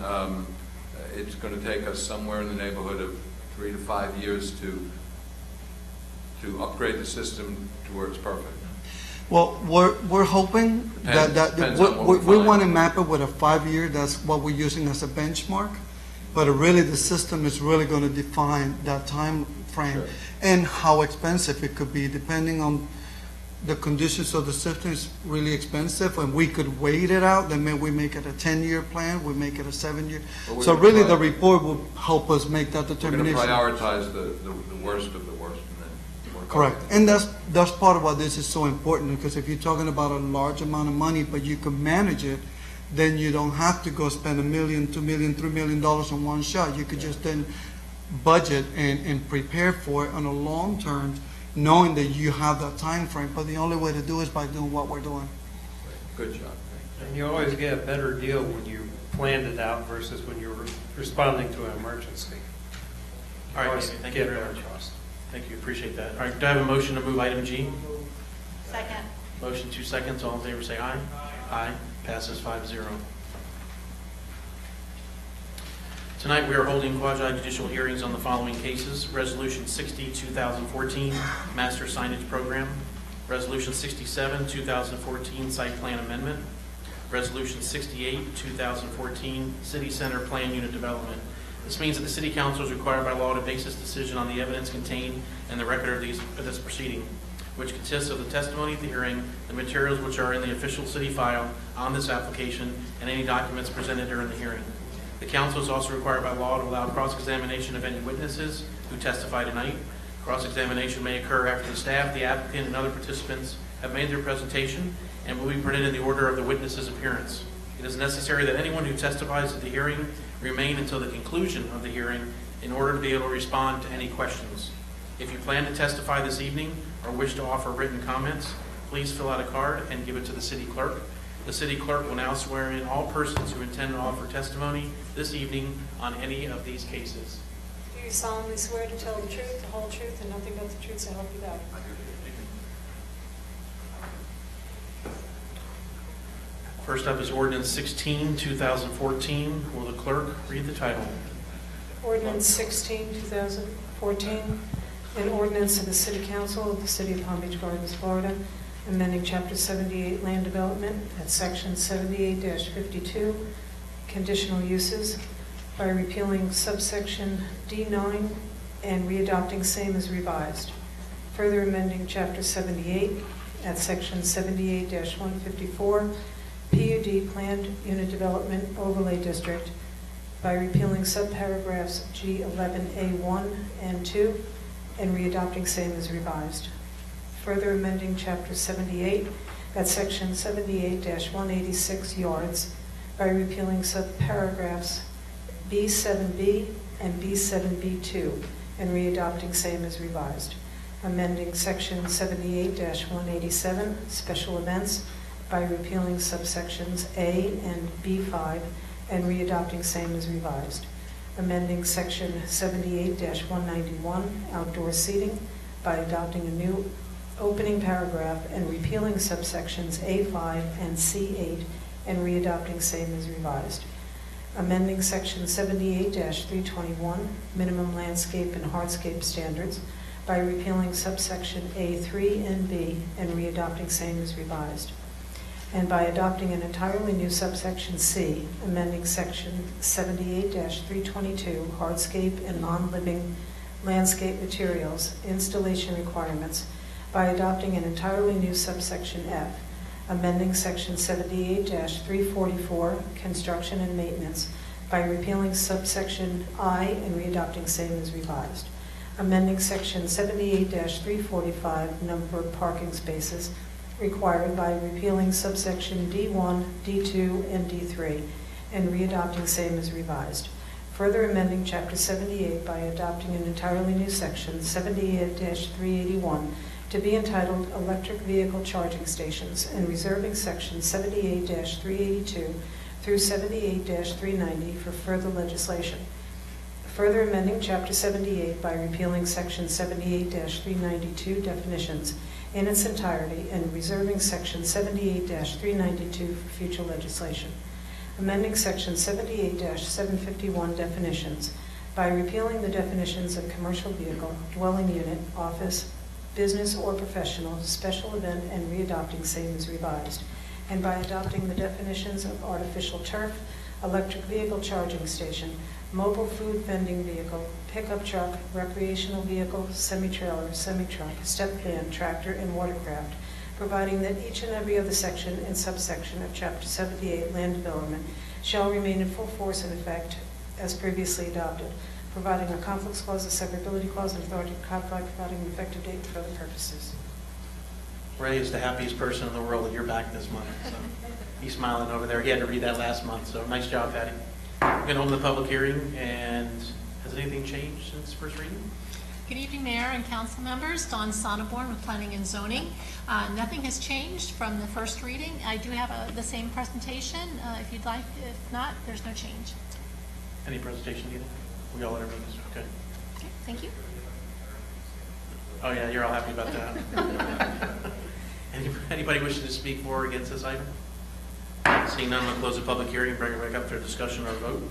it's going to take us somewhere in the neighborhood of 3 to 5 years to upgrade the system to where it's perfect. Well, we're hoping Depends on what we find. want to map it with a 5-year. That's what we're using as a benchmark. But really, the system is really going to define that time frame Sure. and how expensive it could be, depending on the conditions of the system. Is really expensive, and we could wait it out. Then maybe we make it a 10-year plan. We make it a 7-year. But we're So gonna really, try- the report will help us make that We're going to determination. prioritize the worst of the worst, and then work on Correct. it. And that's part of why this is so important, because if you're talking about a large amount of money, but you can manage it, then you don't have to go spend $1 million, $2 million, $3 million in one shot. You could just then budget and prepare for it on a long term, knowing that you have that time frame. But the only way to do it is by doing what we're doing. Good job. And you always get a better deal when you planned it out versus when you're responding to an emergency. All right, Always thank you get very better much. cost. Thank you, appreciate that. All right, do I have a motion to move item G? Second. Motion, 2 seconds, all in favor say aye. Aye, passes 5-0. Tonight, we are holding quasi-judicial hearings on the following cases. Resolution 60, 2014, Master Signage Program. Resolution 67, 2014, Site Plan Amendment. Resolution 68, 2014, City Center Plan Unit Development. This means that the City Council is required by law to base its decision on the evidence contained in the record of this proceeding, which consists of the testimony at the hearing, the materials which are in the official city file on this application, and any documents presented during the hearing. The council is also required by law to allow cross-examination of any witnesses who testify tonight. Cross-examination may occur after the staff, the applicant, and other participants have made their presentation and will be printed in the order of the witness's appearance. It is necessary that anyone who testifies at the hearing remain until the conclusion of the hearing in order to be able to respond to any questions. If you plan to testify this evening or wish to offer written comments, please fill out a card and give it to the city clerk. The city clerk will now swear in all persons who intend to offer testimony this evening on any of these cases. Do you solemnly swear to tell the truth, the whole truth, and nothing but the truth, so help you God? First up is ordinance 16, 2014. Will the clerk read the title? Ordinance 16, 2014, An ordinance of the City Council of the City of Palm Beach Gardens, Florida, amending Chapter 78 Land Development at Section 78-52, Conditional Uses, by repealing subsection D9 and readopting same as revised. Further amending Chapter 78 at Section 78-154, PUD Planned Unit Development Overlay District, by repealing subparagraphs G11A1 and 2 and readopting same as revised. Further amending Chapter 78 at Section 78-186 yards by repealing subparagraphs B7B and B7B2 and readopting same as revised. Amending Section 78-187 special events by repealing subsections A and B5 and readopting same as revised. Amending Section 78-191 outdoor seating by adopting a new opening paragraph and repealing subsections A5 and C8 and readopting same as revised. Amending Section 78-321 minimum landscape and hardscape standards by repealing subsection A3 and B and readopting same as revised. And by adopting an entirely new subsection C, amending Section 78-322 hardscape and non-living landscape materials installation requirements by adopting an entirely new subsection F, amending Section 78-344 construction and maintenance by repealing subsection I and readopting same as revised. Amending Section 78-345 number of parking spaces required by repealing subsection D1, D2, and D3, and readopting same as revised. Further amending Chapter 78 by adopting an entirely new section, 78-381, to be entitled Electric Vehicle Charging Stations, and reserving Section 78-382 through 78-390 for further legislation. Further amending Chapter 78 by repealing Section 78-392 definitions in its entirety and reserving Section 78-392 for future legislation. Amending Section 78-751 definitions by repealing the definitions of commercial vehicle, dwelling unit, office, business or professional, special event, and readopting same as revised. And by adopting the definitions of artificial turf, electric vehicle charging station, mobile food vending vehicle, pickup truck, recreational vehicle, semi-trailer, semi-truck, step van, tractor, and watercraft, providing that each and every other section and subsection of Chapter 78 Land Development shall remain in full force and effect as previously adopted, providing a conflicts clause, a severability clause, and authority to codify, providing an effective date for other purposes. Ray is the happiest person in the world that you're back this month. So he's smiling over there. He had to read that last month, so nice job, Patty. We're going to open the public hearing, and has anything changed since first reading? Good evening, Mayor and council members. Dawn Sonneborn with Planning and Zoning. Nothing has changed from the first reading. I do have the same presentation if you'd like. If not, there's no change. Any presentation needed? We all at our meetings? Okay. Okay, thank you. Oh, yeah, you're all happy about that. Anybody wishing to speak for or against this item? Seeing none, we'll close the public hearing and bring it back up for discussion or vote.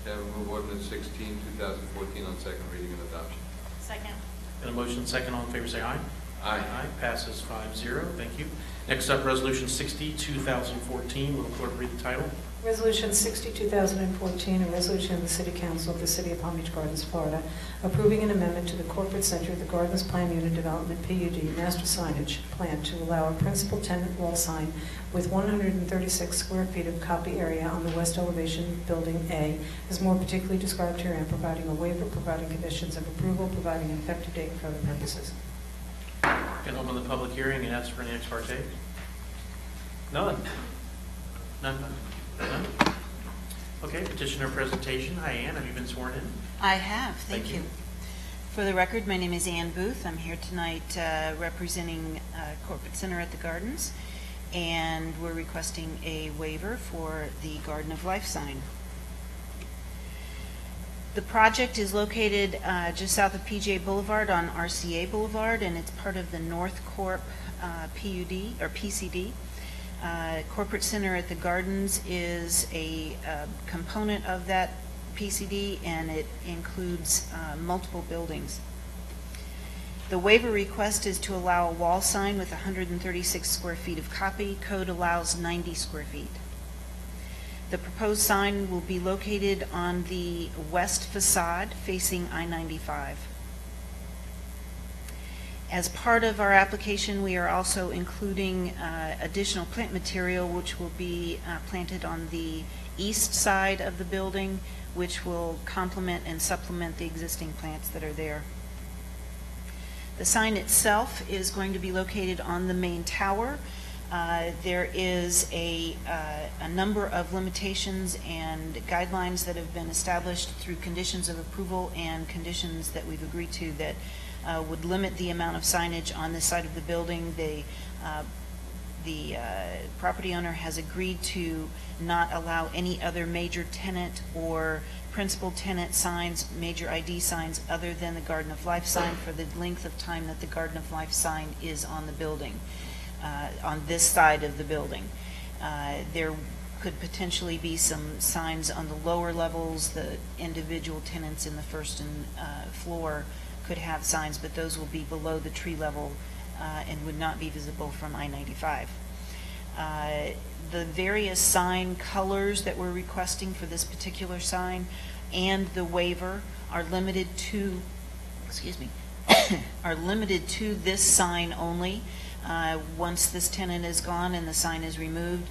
Chair, we move ordinance 16, 2014 on second reading and adoption. Second. Got a motion second, all in favor say aye. Aye. Passes 5-0. Thank you. Next up, Resolution 60, 2014. Will the clerk read the title? Resolution 60, 2014, a resolution of the City Council of the City of Palm Beach Gardens, Florida, approving an amendment to the corporate center of the Gardens Plan Unit Development, PUD, master signage plan to allow a principal tenant wall sign with 136 square feet of copy area on the west elevation, Building A, as more particularly described herein, providing a waiver, providing conditions of approval, providing an effective date for other purposes. Can I open the public hearing and ask for any ex parte? None. None? None? Okay, petitioner presentation. Hi, Ann. Have you been sworn in? I have, thank Thank you. you. For the record, my name is Ann Booth. I'm here tonight representing Corporate Center at the Gardens, and we're requesting a waiver for the Garden of Life sign. The project is located just south of PJ Boulevard on RCA Boulevard, and it's part of the North Corp PUD or PCD. Corporate Center at the Gardens is a component of that PCD, and it includes multiple buildings. The waiver request is to allow a wall sign with 136 square feet of copy. Code allows 90 square feet. The proposed sign will be located on the west facade facing I-95. As part of our application, we are also including additional plant material which will be planted on the east side of the building, which will complement and supplement the existing plants that are there. The sign itself is going to be located on the main tower. There is a number of limitations and guidelines that have been established through conditions of approval and conditions that we've agreed to that would limit the amount of signage on this side of the building. The property owner has agreed to not allow any other major tenant or principal tenant signs, major ID signs, other than the Garden of Life sign for the length of time that the Garden of Life sign is on the building, on this side of the building. There could potentially be some signs on the lower levels. The individual tenants in the first floor could have signs, but those will be below the tree level and would not be visible from I-95. The various sign colors that we're requesting for this particular sign and the waiver are limited to, are limited to this sign only. Once this tenant is gone and the sign is removed,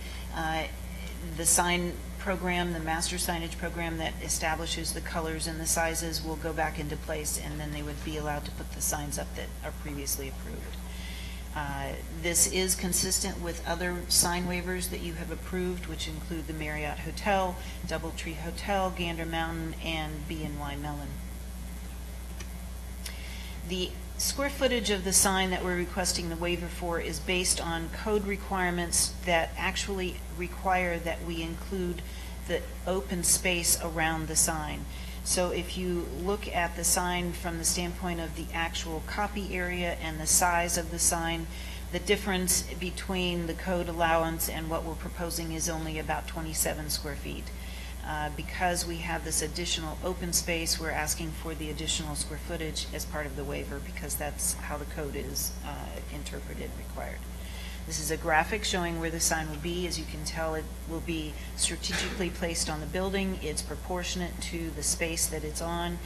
the sign program, the master signage program that establishes the colors and the sizes will go back into place, and then they would be allowed to put the signs up that are previously approved. This is consistent with other sign waivers that you have approved, which include the Marriott Hotel, Doubletree Hotel, Gander Mountain, and B&Y Mellon. The square footage of the sign that we're requesting the waiver for is based on code requirements that actually require that we include the open space around the sign. So if you look at the sign from the standpoint of the actual copy area and the size of the sign, the difference between the code allowance and what we're proposing is only about 27 square feet. Because we have this additional open space, we're asking for the additional square footage as part of the waiver, because that's how the code is interpreted, required. This is a graphic showing where the sign will be. As you can tell, it will be strategically placed on the building. It's proportionate to the space that it's on,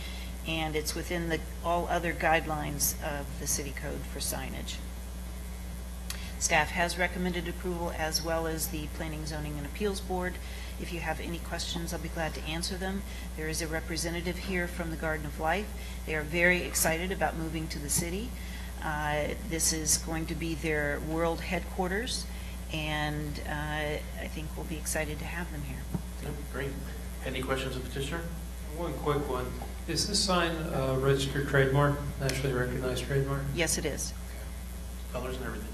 and it's within all other guidelines of the city code for signage. Staff has recommended approval, as well as the Planning, Zoning, and Appeals Board. If you have any questions, I'll be glad to answer them. There is a representative here from the Garden of Life. They are very excited about moving to the city. This is going to be their world headquarters, and I think we'll be excited to have them here. Okay, great. Any questions of petitioner? One quick one. Is this sign a registered trademark, nationally recognized trademark? Yes, it is. Colors and everything.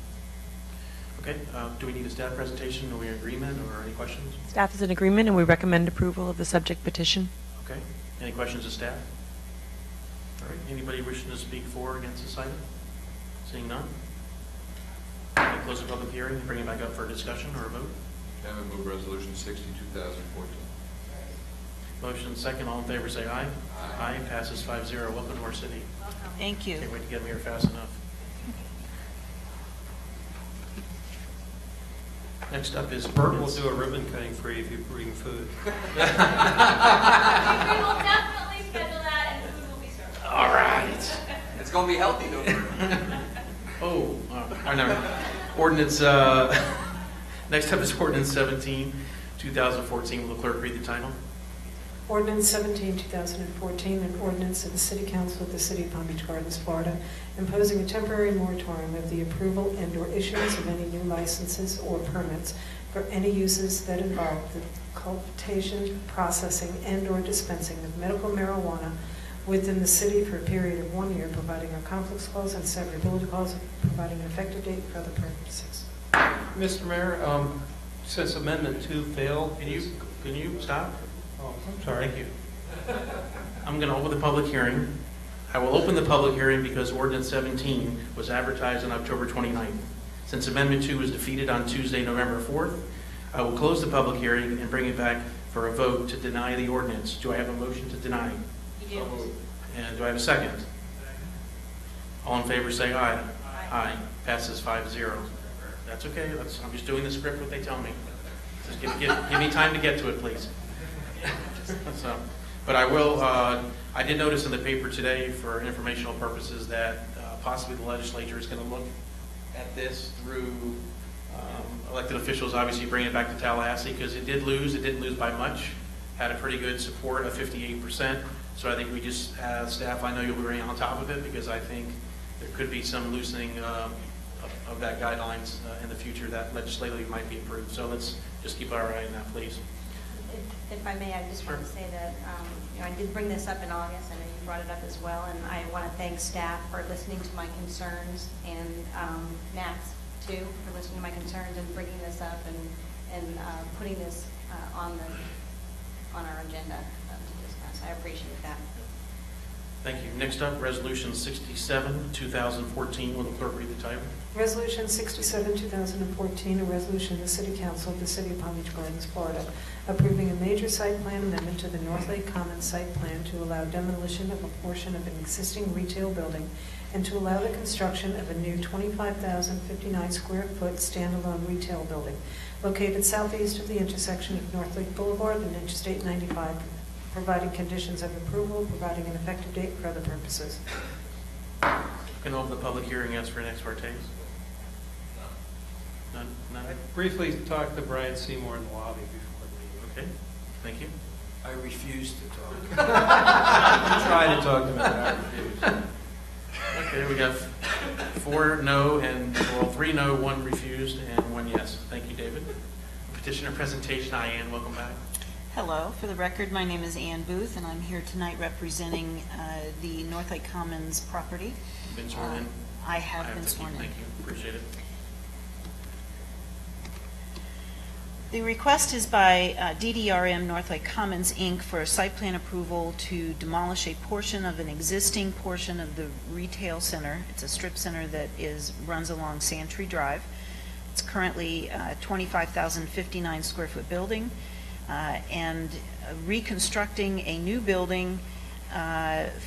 Okay, do we need a staff presentation? Are we in agreement, or any questions? Staff is in agreement, and we recommend approval of the subject petition. Okay, any questions of staff? All right, anybody wishing to speak for or against this item? Seeing none? Okay, close the public hearing, bring it back up for a discussion or a vote. Chairman, move resolution 60, 2014. Motion second, all in favor say aye. Aye, passes 5-0. Welcome to our city. Thank you. Can't wait to get them here fast enough. Next up is Bert will ordinance. do a ribbon cutting for you if you bring food. We will definitely schedule that, and food will be served. All right. It's going to be healthy, though. No. Ordinance, next up is ordinance 17, 2014. Will the clerk read the title? Ordinance 17, 2014, an ordinance of the City Council of the City of Palm Beach Gardens, Florida, imposing a temporary moratorium of the approval and/or issuance of any new licenses or permits for any uses that involve the cultivation, processing, and/or dispensing of medical marijuana within the city for a period of 1 year, providing a conflicts clause and severability clause, providing an effective date for other purposes. Mr. Mayor, since Amendment 2 failed... Can you stop? Oh, I'm sorry. Thank you. I'm going to open the public hearing. I will open the public hearing because ordinance 17 was advertised on October 29th. Since Amendment 2 was defeated on Tuesday, November 4th, I will close the public hearing and bring it back for a vote to deny the ordinance. Do I have a motion to deny? You do. And do I have a second? All in favor, say aye. Aye. Passes 5-0. That's okay, I'm just doing the script what they tell me. Just give me time to get to it, please. So, but I will, I did notice in the paper today, for informational purposes, that possibly the legislature is going to look at this through elected officials, obviously bringing it back to Tallahassee, because it didn't lose by much, had a pretty good support of 58%. So I think we just, as staff, I know you'll be right on top of it, because I think there could be some loosening of that guidelines in the future that legislatively might be approved. So let's just keep our eye on that, please. If I may, I just want to say that, I did bring this up in August, I know you brought it up as well, and I want to thank staff for listening to my concerns, and Max, too, for listening to my concerns and bringing this up and putting this on our agenda to discuss. I appreciate that. Thank you. Next up, Resolution 67, 2014. Will the clerk read the title? Resolution 67, 2014, a resolution of the City Council of the City of Palm Beach Gardens, Florida, approving a major site plan amendment to the North Lake Commons site plan to allow demolition of a portion of an existing retail building and to allow the construction of a new 25,059 square foot standalone retail building located southeast of the intersection of North Lake Boulevard and Interstate 95, providing conditions of approval, providing an effective date for other purposes. Can open the public hearing, ask for an ex parte. None? I briefly talked to Brian Seymour in the lobby before the meeting. Okay, thank you. I refuse to talk. I tried to talk to him, but I refused. Okay, we got 4 no and, 3 no, 1 refused, and 1 yes. Thank you, David. Petitioner presentation, Ann, welcome back. Hello. For the record, my name is Ann Booth, and I'm here tonight representing the North Lake Commons property. You've been sworn in? I have been sworn in. Thank you, appreciate it. The request is by DDRM North Lake Commons, Inc. for a site plan approval to demolish a portion of an existing portion of the retail center. It's a strip center that runs along Santry Drive. It's currently a 25,059 square foot building, and reconstructing a new building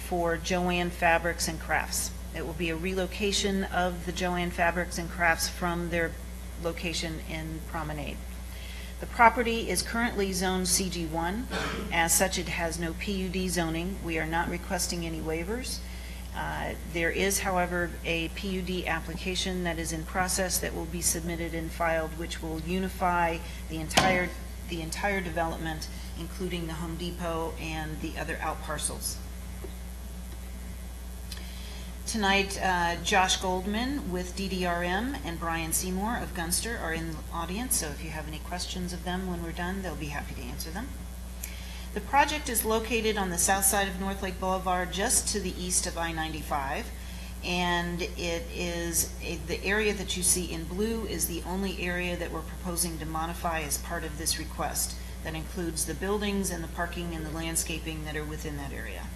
for Joanne Fabrics and Crafts. It will be a relocation of the Joanne Fabrics and Crafts from their location in Promenade. The property is currently zoned CG1. As such, it has no PUD zoning. We are not requesting any waivers. There is, however, a PUD application that is in process that will be submitted and filed, which will unify the entire development, including the Home Depot and the other out parcels. Tonight, Josh Goldman with DDRM and Brian Seymour of Gunster are in the audience, so if you have any questions of them when we're done, they'll be happy to answer them. The project is located on the south side of North Lake Boulevard, just to the east of I-95, and it is the area that you see in blue is the only area that we're proposing to modify as part of this request. That includes the buildings and the parking and the landscaping that are within that area.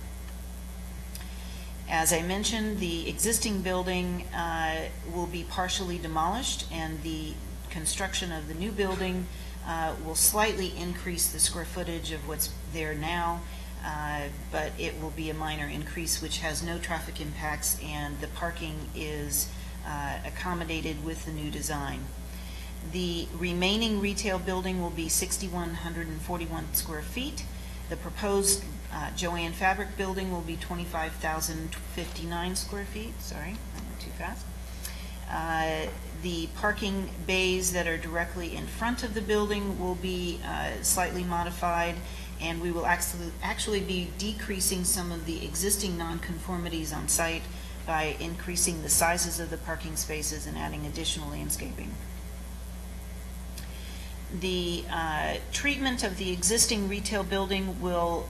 As I mentioned, the existing building will be partially demolished, and the construction of the new building will slightly increase the square footage of what's there now, but it will be a minor increase which has no traffic impacts, and the parking is accommodated with the new design. The remaining retail building will be 6,141 square feet. The proposed Joanne Fabric building will be 25,059 square feet. Sorry, I went too fast. The parking bays that are directly in front of the building will be slightly modified, and we will actually be decreasing some of the existing nonconformities on site by increasing the sizes of the parking spaces and adding additional landscaping. The treatment of the existing retail building will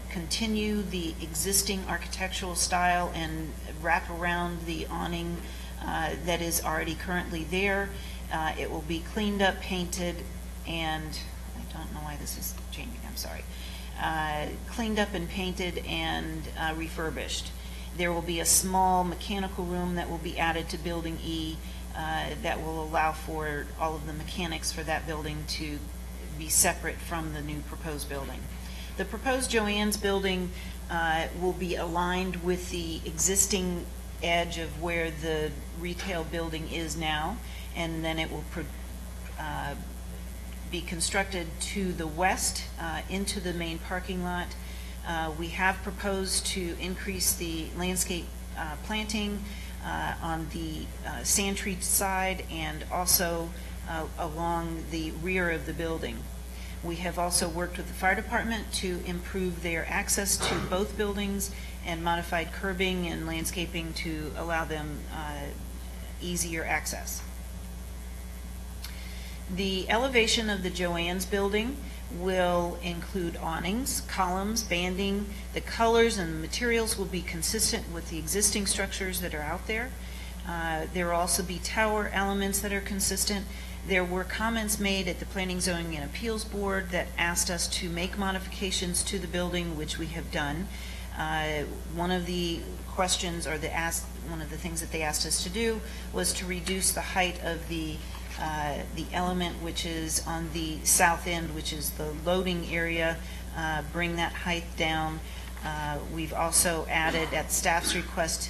continue the existing architectural style and wrap around the awning that is already currently there. It will be cleaned up, painted, and I don't know why this is changing, I'm sorry. Cleaned up and painted and refurbished. There will be a small mechanical room that will be added to Building E that will allow for all of the mechanics for that building to be separate from the new proposed building. The proposed Joanne's building will be aligned with the existing edge of where the retail building is now, and then it will be constructed to the west into the main parking lot. We have proposed to increase the landscape planting on the Sandtree side and also along the rear of the building. We have also worked with the fire department to improve their access to both buildings and modified curbing and landscaping to allow them easier access. The elevation of the Joann's building will include awnings, columns, banding. The colors and the materials will be consistent with the existing structures that are out there. There will also be tower elements that are consistent. There were comments made at the Planning, Zoning, and Appeals Board that asked us to make modifications to the building, which we have done. One of the questions, or one of the things that they asked us to do was to reduce the height of the element which is on the south end, which is the loading area, bring that height down. We've also added, at staff's request,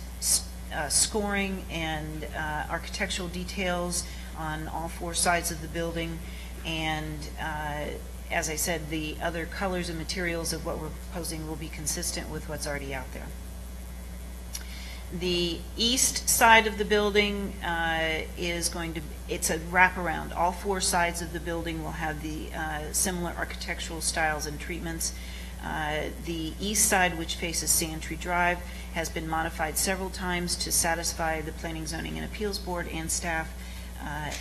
scoring and architectural details on all four sides of the building. And as I said, the other colors and materials of what we're proposing will be consistent with what's already out there. The east side of the building is going to, it's a wraparound. All four sides of the building will have the similar architectural styles and treatments. The east side, which faces Sandtree Drive, has been modified several times to satisfy the Planning, Zoning, and Appeals Board and staff.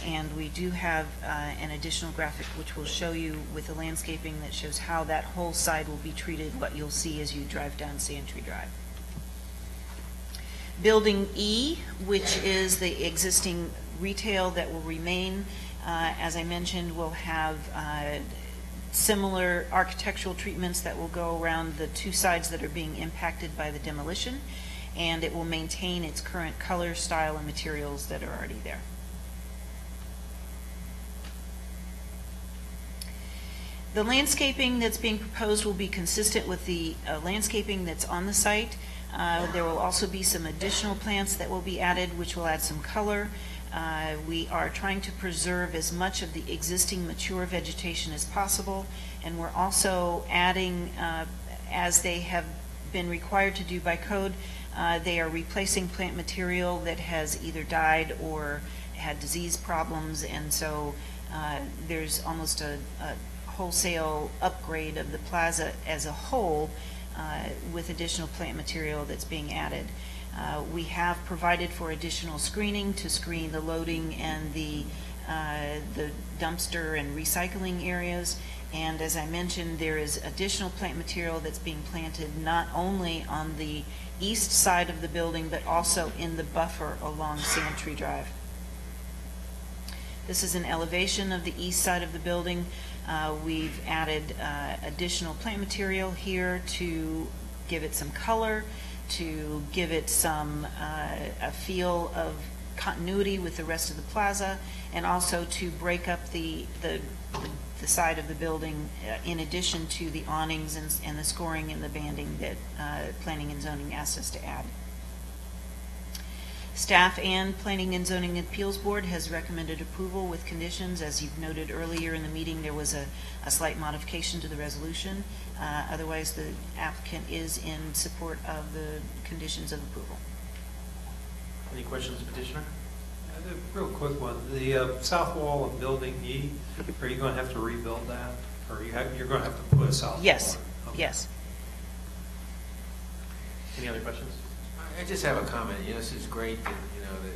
And we do have an additional graphic which will show you with the landscaping that shows how that whole side will be treated, what you'll see as you drive down Sandtree Drive. Building E, which is the existing retail that will remain, as I mentioned, will have similar architectural treatments that will go around the two sides that are being impacted by the demolition, and it will maintain its current color, style, and materials that are already there. The landscaping that's being proposed will be consistent with the landscaping that's on the site. There will also be some additional plants that will be added, which will add some color. We are trying to preserve as much of the existing mature vegetation as possible, and we're also adding, as they have been required to do by code, they are replacing plant material that has either died or had disease problems, and so there's almost a wholesale upgrade of the plaza as a whole with additional plant material that's being added. We have provided for additional screening to screen the loading and the dumpster and recycling areas. And as I mentioned, there is additional plant material that's being planted not only on the east side of the building, but also in the buffer along Sandtree Drive. This is an elevation of the east side of the building. We've added additional plant material here to give it some color, to give it some a feel of continuity with the rest of the plaza, and also to break up the side of the building in addition to the awnings and the scoring and the banding that Planning and Zoning asked us to add. Staff and Planning and Zoning Appeals Board has recommended approval with conditions. As you've noted earlier in the meeting, there was a slight modification to the resolution. Otherwise, the applicant is in support of the conditions of approval. Any questions, petitioner? Real quick one. The south wall of Building E, are you going to have to rebuild that? Or you're going to have to put a south wall? Yes, Okay. yes. Any other questions? I just have a comment. You know, this is great that, that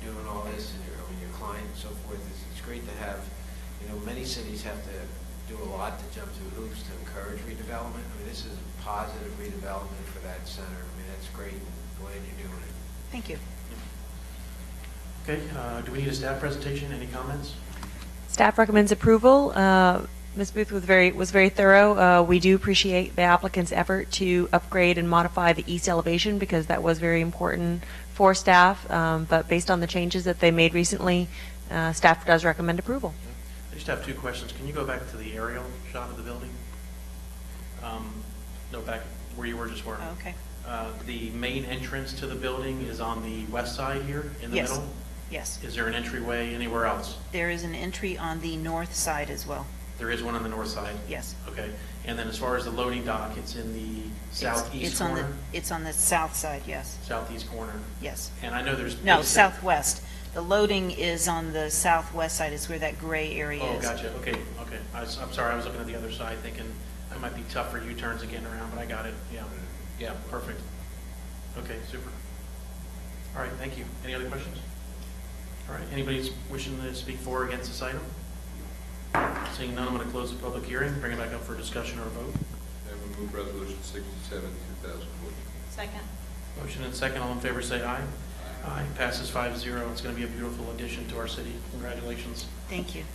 you're doing all this and your client and so forth. It's great to have, many cities have to do a lot to jump through hoops to encourage redevelopment. I mean, this is a positive redevelopment for that center. I mean, that's great. Glad you're doing it. Thank you. Okay, do we need a staff presentation? Any comments? Staff recommends approval. Ms. Booth was very thorough. We do appreciate the applicant's effort to upgrade and modify the east elevation because that was very important for staff. But based on the changes that they made recently, staff does recommend approval. I just have two questions. Can you go back to the aerial shot of the building? No, back where you were just were. Okay. The main entrance to the building is on the west side here, in the Yes. middle? Yes. Is there an entryway anywhere else? There is an entry on the north side as well. There is one on the north side? Yes. Okay. And then as far as the loading dock, it's in the southeast It's on corner? It's on the south side, yes. Southeast corner. Yes. And I know there's... No, southwest. The loading is on the southwest side, is where that gray area Oh, is. gotcha. Okay. I'm sorry, I was looking at the other side thinking it might be tough for U-turns and getting around, but I got it. Yeah, perfect. Okay, super. All right, thank you. Any other questions? All right, anybody's wishing to speak for or against this item? Seeing none, I'm going to close the public hearing, bring it back up for discussion or a vote. I will move resolution 67, 2014. Second. Motion and second, all in favor say aye. Aye. Passes 5-0. It's going to be a beautiful addition to our city. Congratulations. Thank you.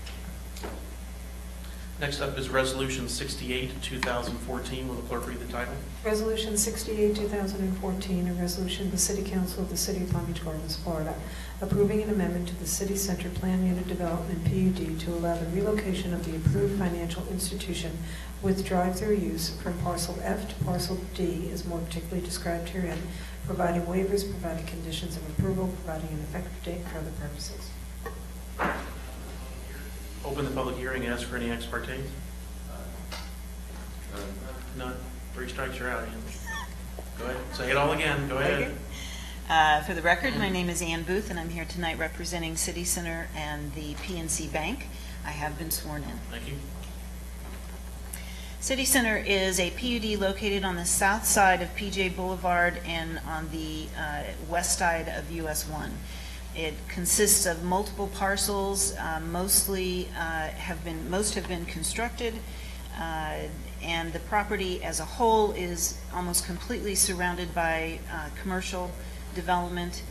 Next up is Resolution 68, 2014. Will the clerk read the title? Resolution 68, 2014, a resolution of the City Council of the City of Palm Beach Gardens, Florida, approving an amendment to the City Center Plan Unit Development PUD to allow the relocation of the approved financial institution with drive-through use from Parcel F to Parcel D, as more particularly described herein, providing waivers, providing conditions of approval, providing an effective date for other purposes. Open the public hearing and ask for any ex parte. None. 3 strikes, you're out, Ann. Go ahead. Say it all again. Go ahead. For the record, my name is Ann Booth, and I'm here tonight representing City Center and the PNC Bank. I have been sworn in. Thank you. City Center is a PUD located on the south side of PJ Boulevard and on the west side of US 1. It consists of multiple parcels, most have been constructed, and the property as a whole is almost completely surrounded by commercial development.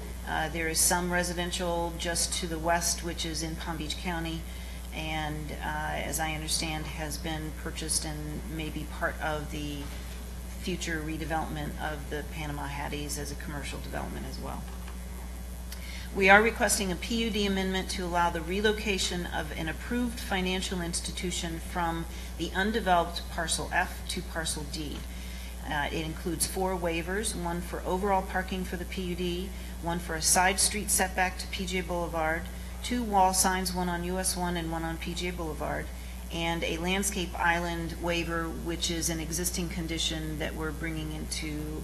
There is some residential just to the west, which is in Palm Beach County, and as I understand, has been purchased and may be part of the future redevelopment of the Panama Hatties as a commercial development as well. We are requesting a PUD amendment to allow the relocation of an approved financial institution from the undeveloped Parcel F to Parcel D. It includes 4 waivers, one for overall parking for the PUD, one for a side street setback to PJ Boulevard, 2 wall signs, one on US 1 and one on PJ Boulevard, and a landscape island waiver, which is an existing condition that we're bringing into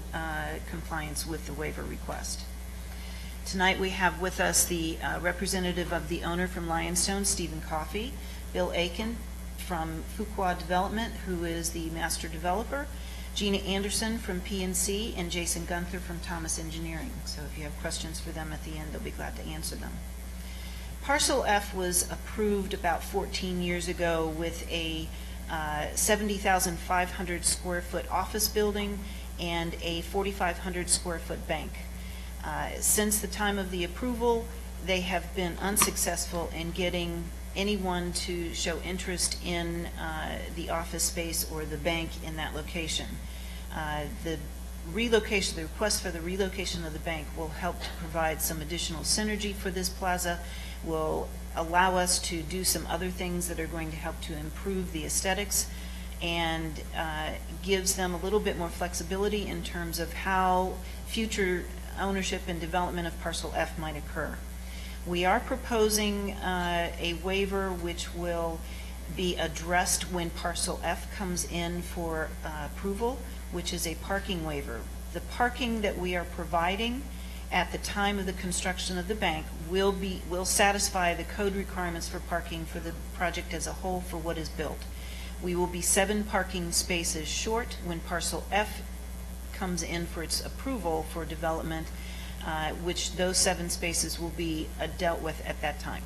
compliance with the waiver request. Tonight we have with us the representative of the owner from Lionstone, Stephen Coffey, Bill Aiken from Fuqua Development, who is the master developer, Gina Anderson from PNC, and Jason Gunther from Thomas Engineering. So if you have questions for them at the end, they'll be glad to answer them. Parcel F was approved about 14 years ago with a 70,500 square foot office building and a 4,500 square foot bank. Since the time of the approval, they have been unsuccessful in getting anyone to show interest in the office space or the bank in that location. The request for the relocation of the bank will help to provide some additional synergy for this plaza, will allow us to do some other things that are going to help to improve the aesthetics, and gives them a little bit more flexibility in terms of how future ownership and development of Parcel F might occur. We are proposing a waiver which will be addressed when Parcel F comes in for approval, which is a parking waiver. The parking that we are providing at the time of the construction of the bank will satisfy the code requirements for parking for the project as a whole for what is built. We will be 7 parking spaces short when Parcel F comes in for its approval for development, which those 7 spaces will be dealt with at that time.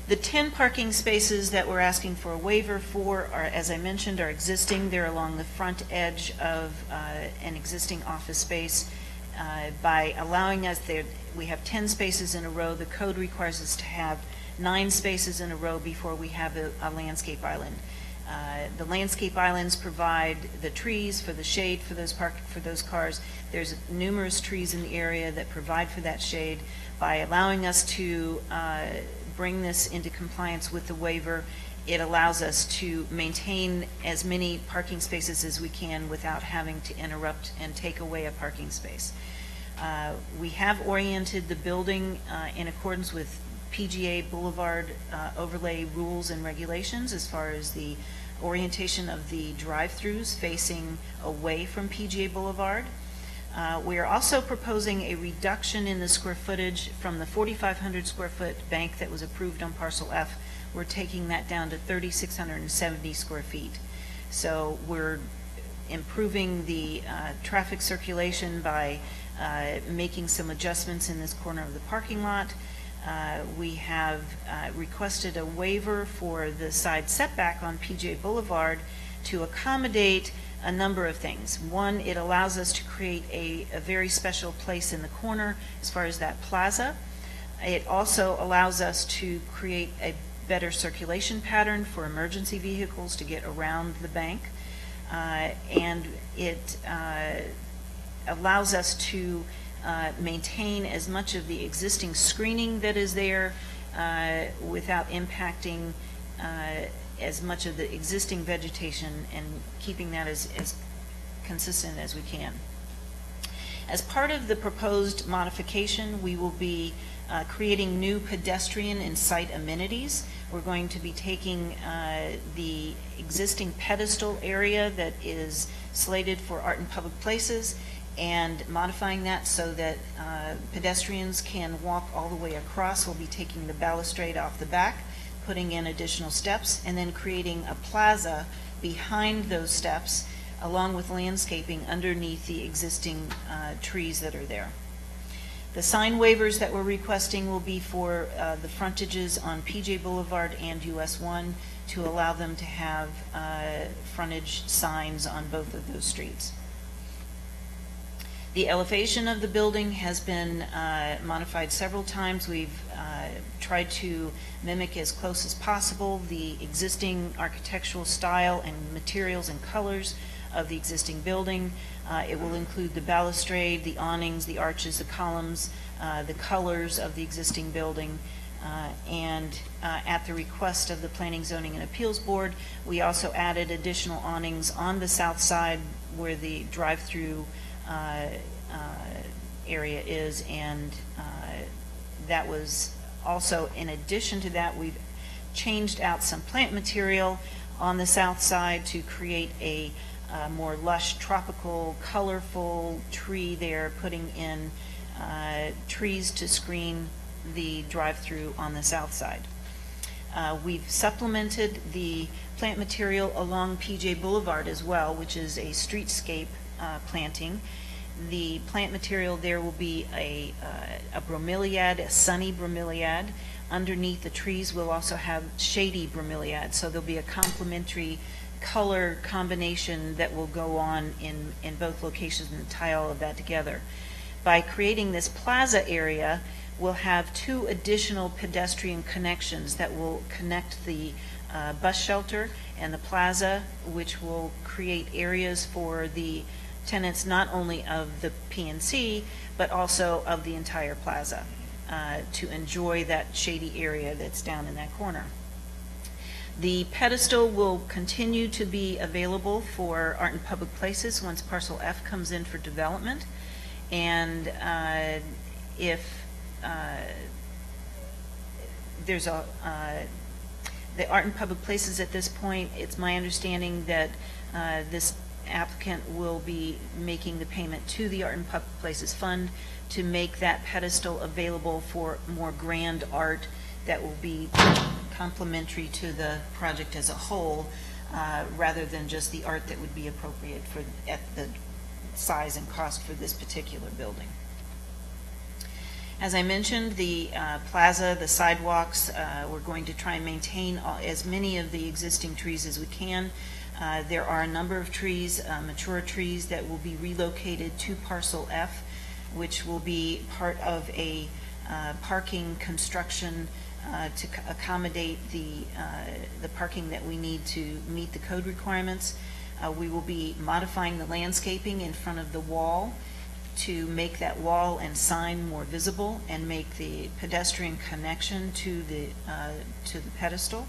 The 10 parking spaces that we're asking for a waiver for are, as I mentioned, are existing. They're along the front edge of an existing office space. By allowing us there, we have 10 spaces in a row. The code requires us to have 9 spaces in a row before we have a landscape island. The landscape islands provide the trees for the shade for those cars. There's numerous trees in the area that provide for that shade. By allowing us to bring this into compliance with the waiver, it allows us to maintain as many parking spaces as we can without having to interrupt and take away a parking space. We have oriented the building in accordance with PGA Boulevard overlay rules and regulations as far as the orientation of the drive-throughs facing away from PGA Boulevard. We are also proposing a reduction in the square footage from the 4,500 square foot bank that was approved on parcel F. We're taking that down to 3,670 square feet. So we're improving the traffic circulation by making some adjustments in this corner of the parking lot. We have requested a waiver for the side setback on PJ Boulevard to accommodate a number of things. One, it allows us to create a very special place in the corner as far as that plaza. It also allows us to create a better circulation pattern for emergency vehicles to get around the bank. And it allows us to maintain as much of the existing screening that is there without impacting as much of the existing vegetation and keeping that as consistent as we can. As part of the proposed modification, we will be creating new pedestrian and site amenities. We're going to be taking the existing pedestal area that is slated for art and public places and modifying that so that pedestrians can walk all the way across. We'll be taking the balustrade off the back, putting in additional steps, and then creating a plaza behind those steps along with landscaping underneath the existing trees that are there. The sign waivers that we're requesting will be for the frontages on PJ Boulevard and US 1 to allow them to have frontage signs on both of those streets. The elevation of the building has been modified several times. We've tried to mimic as close as possible the existing architectural style and materials and colors of the existing building. It will include the balustrade, the awnings, the arches, the columns, the colors of the existing building. And at the request of the Planning, Zoning, and Appeals Board, we also added additional awnings on the south side where the drive-through area is, and that was also, in addition to that, we've changed out some plant material on the south side to create a more lush, tropical, colorful tree there, putting in trees to screen the drive-through on the south side. We've supplemented the plant material along PJ Boulevard as well, which is a streetscape planting. The plant material there will be a bromeliad, a sunny bromeliad. Underneath the trees we'll also have shady bromeliad, so there'll be a complementary color combination that will go on in both locations and tie all of that together. By creating this plaza area, we'll have 2 additional pedestrian connections that will connect the bus shelter and the plaza, which will create areas for the tenants not only of the PNC, but also of the entire plaza to enjoy that shady area that's down in that corner. The pedestal will continue to be available for art and public places once parcel F comes in for development. And if there's the art and public places at this point, it's my understanding that this applicant will be making the payment to the Art and Public Places Fund to make that pedestal available for more grand art that will be complementary to the project as a whole, rather than just the art that would be appropriate for at the size and cost for this particular building. As I mentioned, the plaza, the sidewalks, we're going to try and maintain as many of the existing trees as we can. There are a number of trees, mature trees, that will be relocated to parcel F, which will be part of a parking construction to accommodate the parking that we need to meet the code requirements. We will be modifying the landscaping in front of the wall to make that wall and sign more visible and make the pedestrian connection to the pedestal.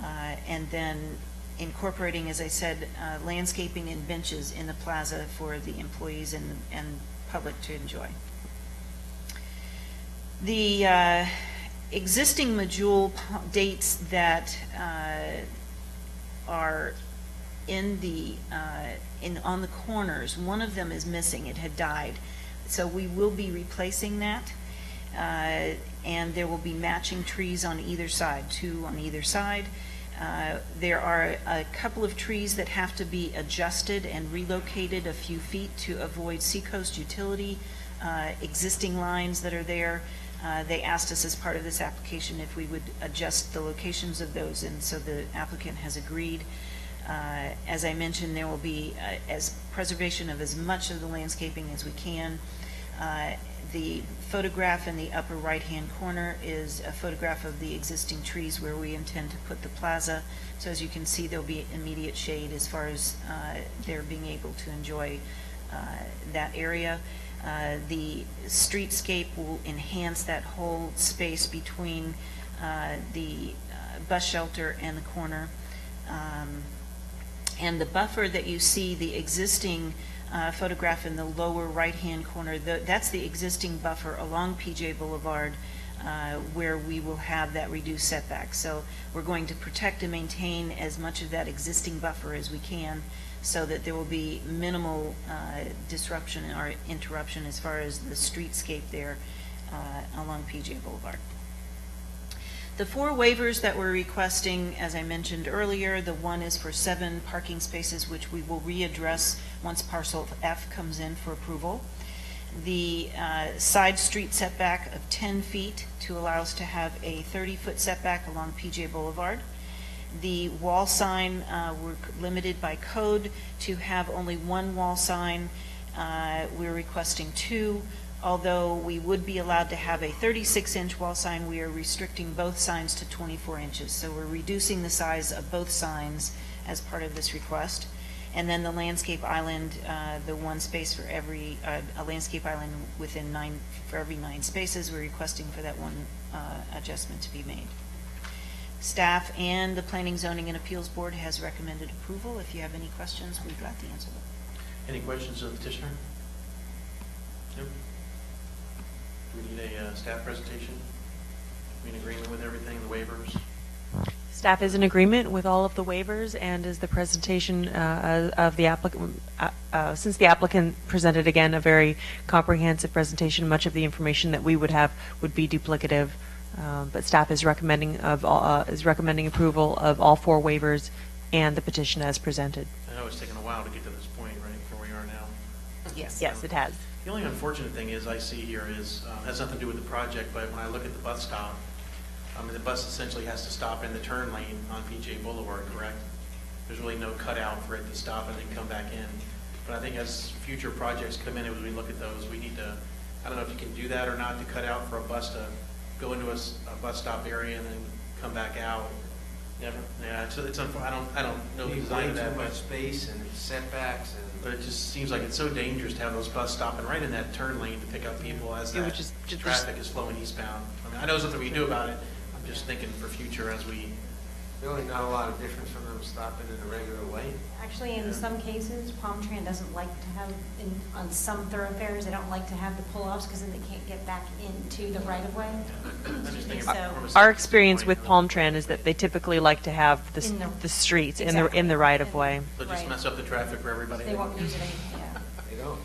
and then incorporating, as I said, landscaping and benches in the plaza for the employees and public to enjoy. The existing module dates that are in the on the corners, one of them is missing. It had died, so we will be replacing that, and there will be matching trees on either side, 2 on either side. There are a couple of trees that have to be adjusted and relocated a few feet to avoid Seacoast utility existing lines that are there. They asked us as part of this application if we would adjust the locations of those, and so the applicant has agreed. As I mentioned, there will be as preservation of as much of the landscaping as we can. The photograph in the upper right-hand corner is a photograph of the existing trees where we intend to put the plaza. So as you can see, there'll be immediate shade as far as they're being able to enjoy that area. The streetscape will enhance that whole space between the bus shelter and the corner. And the buffer that you see, the existing photograph in the lower right-hand corner, that's the existing buffer along PJ Boulevard where we will have that reduced setback. So we're going to protect and maintain as much of that existing buffer as we can so that there will be minimal disruption or interruption as far as the streetscape there along PJ Boulevard. The 4 waivers that we're requesting, as I mentioned earlier, the one is for 7 parking spaces, which we will readdress once parcel F comes in for approval. The side street setback of 10 feet to allow us to have a 30-foot setback along PJ Boulevard. The wall sign, we're limited by code to have only 1 wall sign. We're requesting 2. Although we would be allowed to have a 36-inch wall sign, we are restricting both signs to 24 inches. So we're reducing the size of both signs as part of this request. And then the landscape island, the 1 space for every, a landscape island within 9, for every 9 spaces, we're requesting for that 1 adjustment to be made. Staff and the Planning, Zoning, and Appeals Board has recommended approval. If you have any questions, we'd like to answer them. Any questions of the petitioner? Nope. Do we need a staff presentation? Are we in agreement with everything, the waivers? Staff is in agreement with all of the waivers, and is the presentation of the applicant, since the applicant presented again a very comprehensive presentation, much of the information that we would have would be duplicative, but staff is recommending approval of all 4 waivers and the petition as presented. I know it's taken a while to get to this point, right, where we are now. Yes. Yes, it has. The only unfortunate thing is I see here is, has nothing to do with the project, but when I look at the bus stop, the bus essentially has to stop in the turn lane on PJ Boulevard, correct? There's really no cutout for it to stop and then come back in. But I think as future projects come in, as we look at those, we need to, I don't know if you can do that or not, to cut out for a bus to go into a bus stop area and then come back out. Never, yeah, I don't know the design of that, Too but much space and setbacks and. But it just seems like it's so dangerous to have those bus stopping right in that turn lane to pick up people as It would that just- traffic is flowing eastbound. I mean, I know there's something we can do about it. I'm just thinking for future as we, Really not a lot of difference from them stopping in a regular lane. Actually, in some cases, Palm Tran doesn't like to have, on some thoroughfares, they don't like to have the pull-offs because then they can't get back into the right-of-way. I'm just thinking So- from a Our safety experience with standpoint, Palm Tran is that they typically like to have In the streets Exactly. in the right of way. So just Right. mess up the traffic for everybody. They won't use it, yeah. They don't.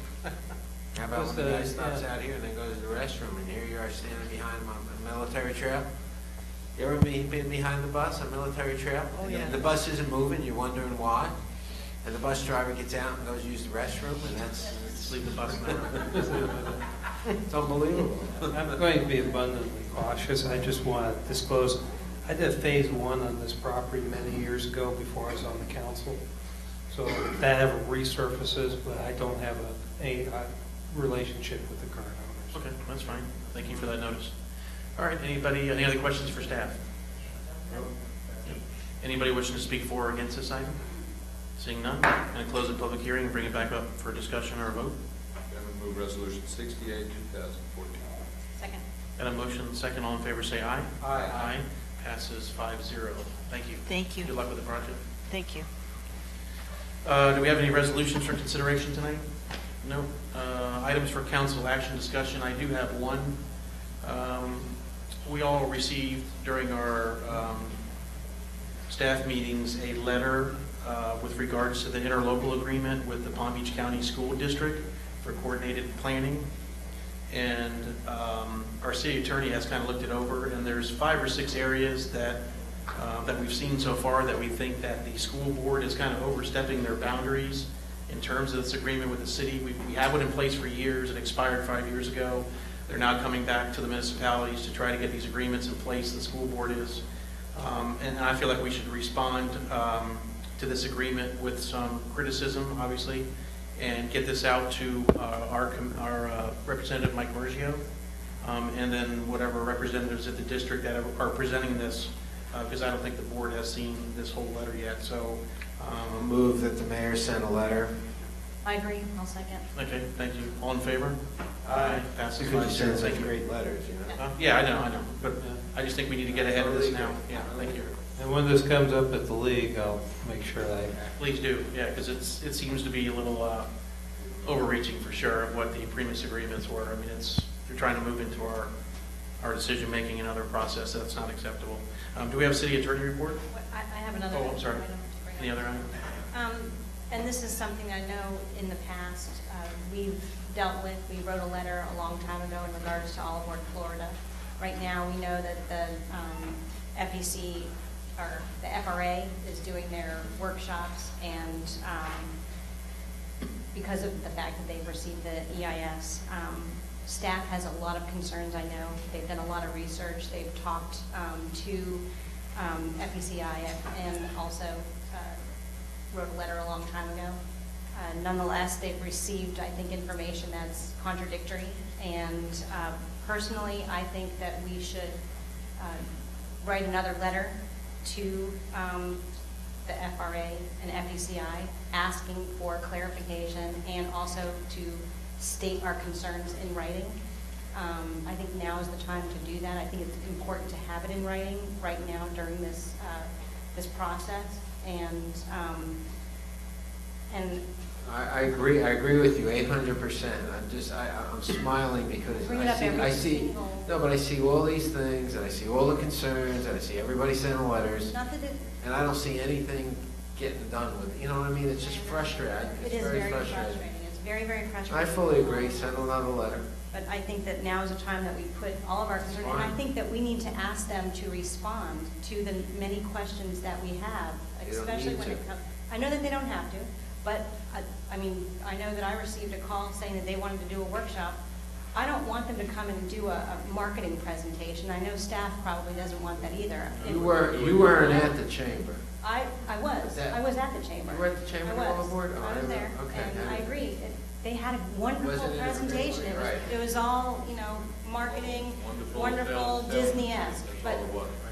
How about when the guy stops out here and then goes to the restroom, and here you are standing behind him on a military trail? You ever been behind the bus on military trail? Oh, And yeah. the bus isn't moving, you're wondering why? And the bus driver gets out and goes to use the restroom, and Just leave the bus there. it's unbelievable. I'm going to be abundantly cautious. I just want to disclose, I did phase 1 on this property many years ago before I was on the council. So that ever resurfaces, but I don't have a relationship with the current owners. Okay, that's fine. Thank you for that notice. All right, anybody, any other questions for staff? Anybody wishing to speak for or against this item? Seeing none, I'm going to close the public hearing and bring it back up for discussion or a vote. Chairman, move resolution 68, 2014. Second. Got a motion, second, all in favor, say aye. Aye. Aye. Passes 5-0. Thank you. Thank you. Good luck with the project. Thank you. Do we have any resolutions for consideration tonight? No. Items for council action discussion, I do have one. We all received during our staff meetings a letter with regards to the interlocal agreement with the Palm Beach County School District for coordinated planning. And our city attorney has kind of looked it over, and there's 5 or 6 areas that we've seen so far that we think that the school board is kind of overstepping their boundaries in terms of this agreement with the city. We have it in place for years. It expired 5 years ago. They're now coming back to the municipalities to try to get these agreements in place. The school board is. And I feel like we should respond to this agreement with some criticism, obviously, and get this out to our representative, Mike Mergio, and then whatever representatives at the district that are presenting this, because I don't think the board has seen this whole letter yet. So I'll move that the mayor send a letter. I agree, I'll second. okay, thank you. All in favor? Aye. Passes Because you 5-0. send such Thank you. great letters, you know. Yeah, I know, but I just think we need to get ahead of this now. Yeah, thank you. And when this comes up at the league, I'll make sure that Please do, yeah, because it seems to be a little overreaching for sure of what the previous agreements were. I mean, you're trying to move into our decision-making and other process. That's not acceptable. Do we have a city attorney report? I have another. Oh, I'm sorry. item to bring up. Any other item? And this is something I know in the past we've dealt with. We wrote a letter a long time ago in regards to Olive Garden, Florida. Right now, we know that the FEC, or the FRA, is doing their workshops, and because of the fact that they've received the EIS, staff has a lot of concerns, I know. They've done a lot of research. They've talked to FECI and also wrote a letter a long time ago. Nonetheless, they've received, I think, information that's contradictory, and personally, I think that we should write another letter to the FRA and FECI asking for clarification and also to state our concerns in writing. I think now is the time to do that. I think it's important to have it in writing right now during this process. And I agree with you 800%. I'm smiling because Bring it up every single- but I see all these things, and I see all the concerns, and I see everybody sending letters, not that and I don't see anything getting done with it. You know what I mean? It's just frustrating. it It's is very very frustrating. frustrating. It's very, very frustrating. I fully agree. Send another letter. But I think that now is a time that we put all of our concerns, and I think that we need to ask them to respond to the many questions that we have, They don't especially need when to. it comes. I know that they don't have to, but I mean, I know that I received a call saying that they wanted to do a workshop. I don't want them to come and do a marketing presentation. I know staff probably doesn't want that either. You weren't at the chamber. I was at the chamber. You were at the chamber I on was. the board? Oh, I was there, okay. and I agree. They had a wonderful Wasn't it a presentation. great one? Right. It was all, marketing, wonderful, Disney-esque. But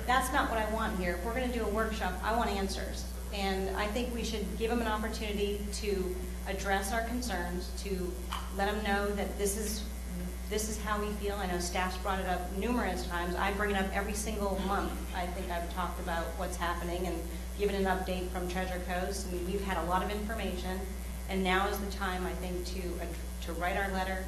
that's not what I want here. If we're going to do a workshop, I want answers. And I think we should give them an opportunity to address our concerns, to let them know that this is how we feel. I know staff's brought it up numerous times. I bring it up every single month. I think I've talked about what's happening and given an update from Treasure Coast. I mean, we've had a lot of information, and now is the time, I think, to write our letter,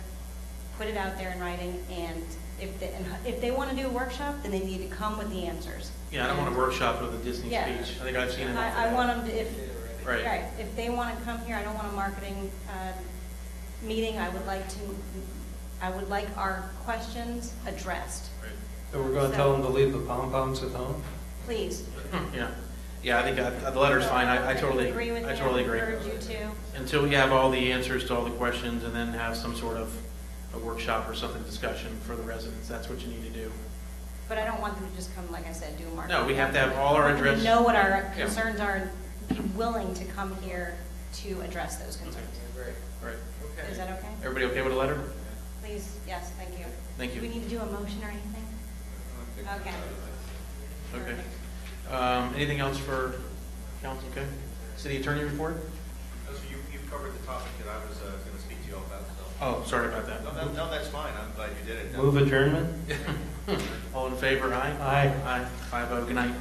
put it out there in writing, and if they want to do a workshop, then they need to come with the answers. Yeah, I don't want to workshop with a Disney Yeah. speech. I think I've seen enough of I that. want them to, Right. if they want to come here, I don't want a marketing meeting. I would like our questions addressed, So we're going to tell them to leave the pom-poms at home? please. Yeah, I think the letter's fine. I totally agree with you. I totally agree. Encourage you to. Until we have all the answers to all the questions, and then have some sort of a workshop or something, discussion for the residents. That's what you need to do. But I don't want them to just come, like I said, do a marketing. No, we have to have all our I want them to address. know what our Yeah. concerns are, and be willing to come here to address those concerns. Right. Is that okay? Everybody okay with the letter? Please, yes, thank you. Thank you. Do we need to do a motion or anything? Okay. Okay. Anything else for council? Okay. City attorney report? So you've covered the topic that I was going to speak to you all about. So. Oh, sorry about that. No, that's fine. I'm glad you did it. Move adjournment? All All in favor, aye? Aye. Aye. 5-0, good night.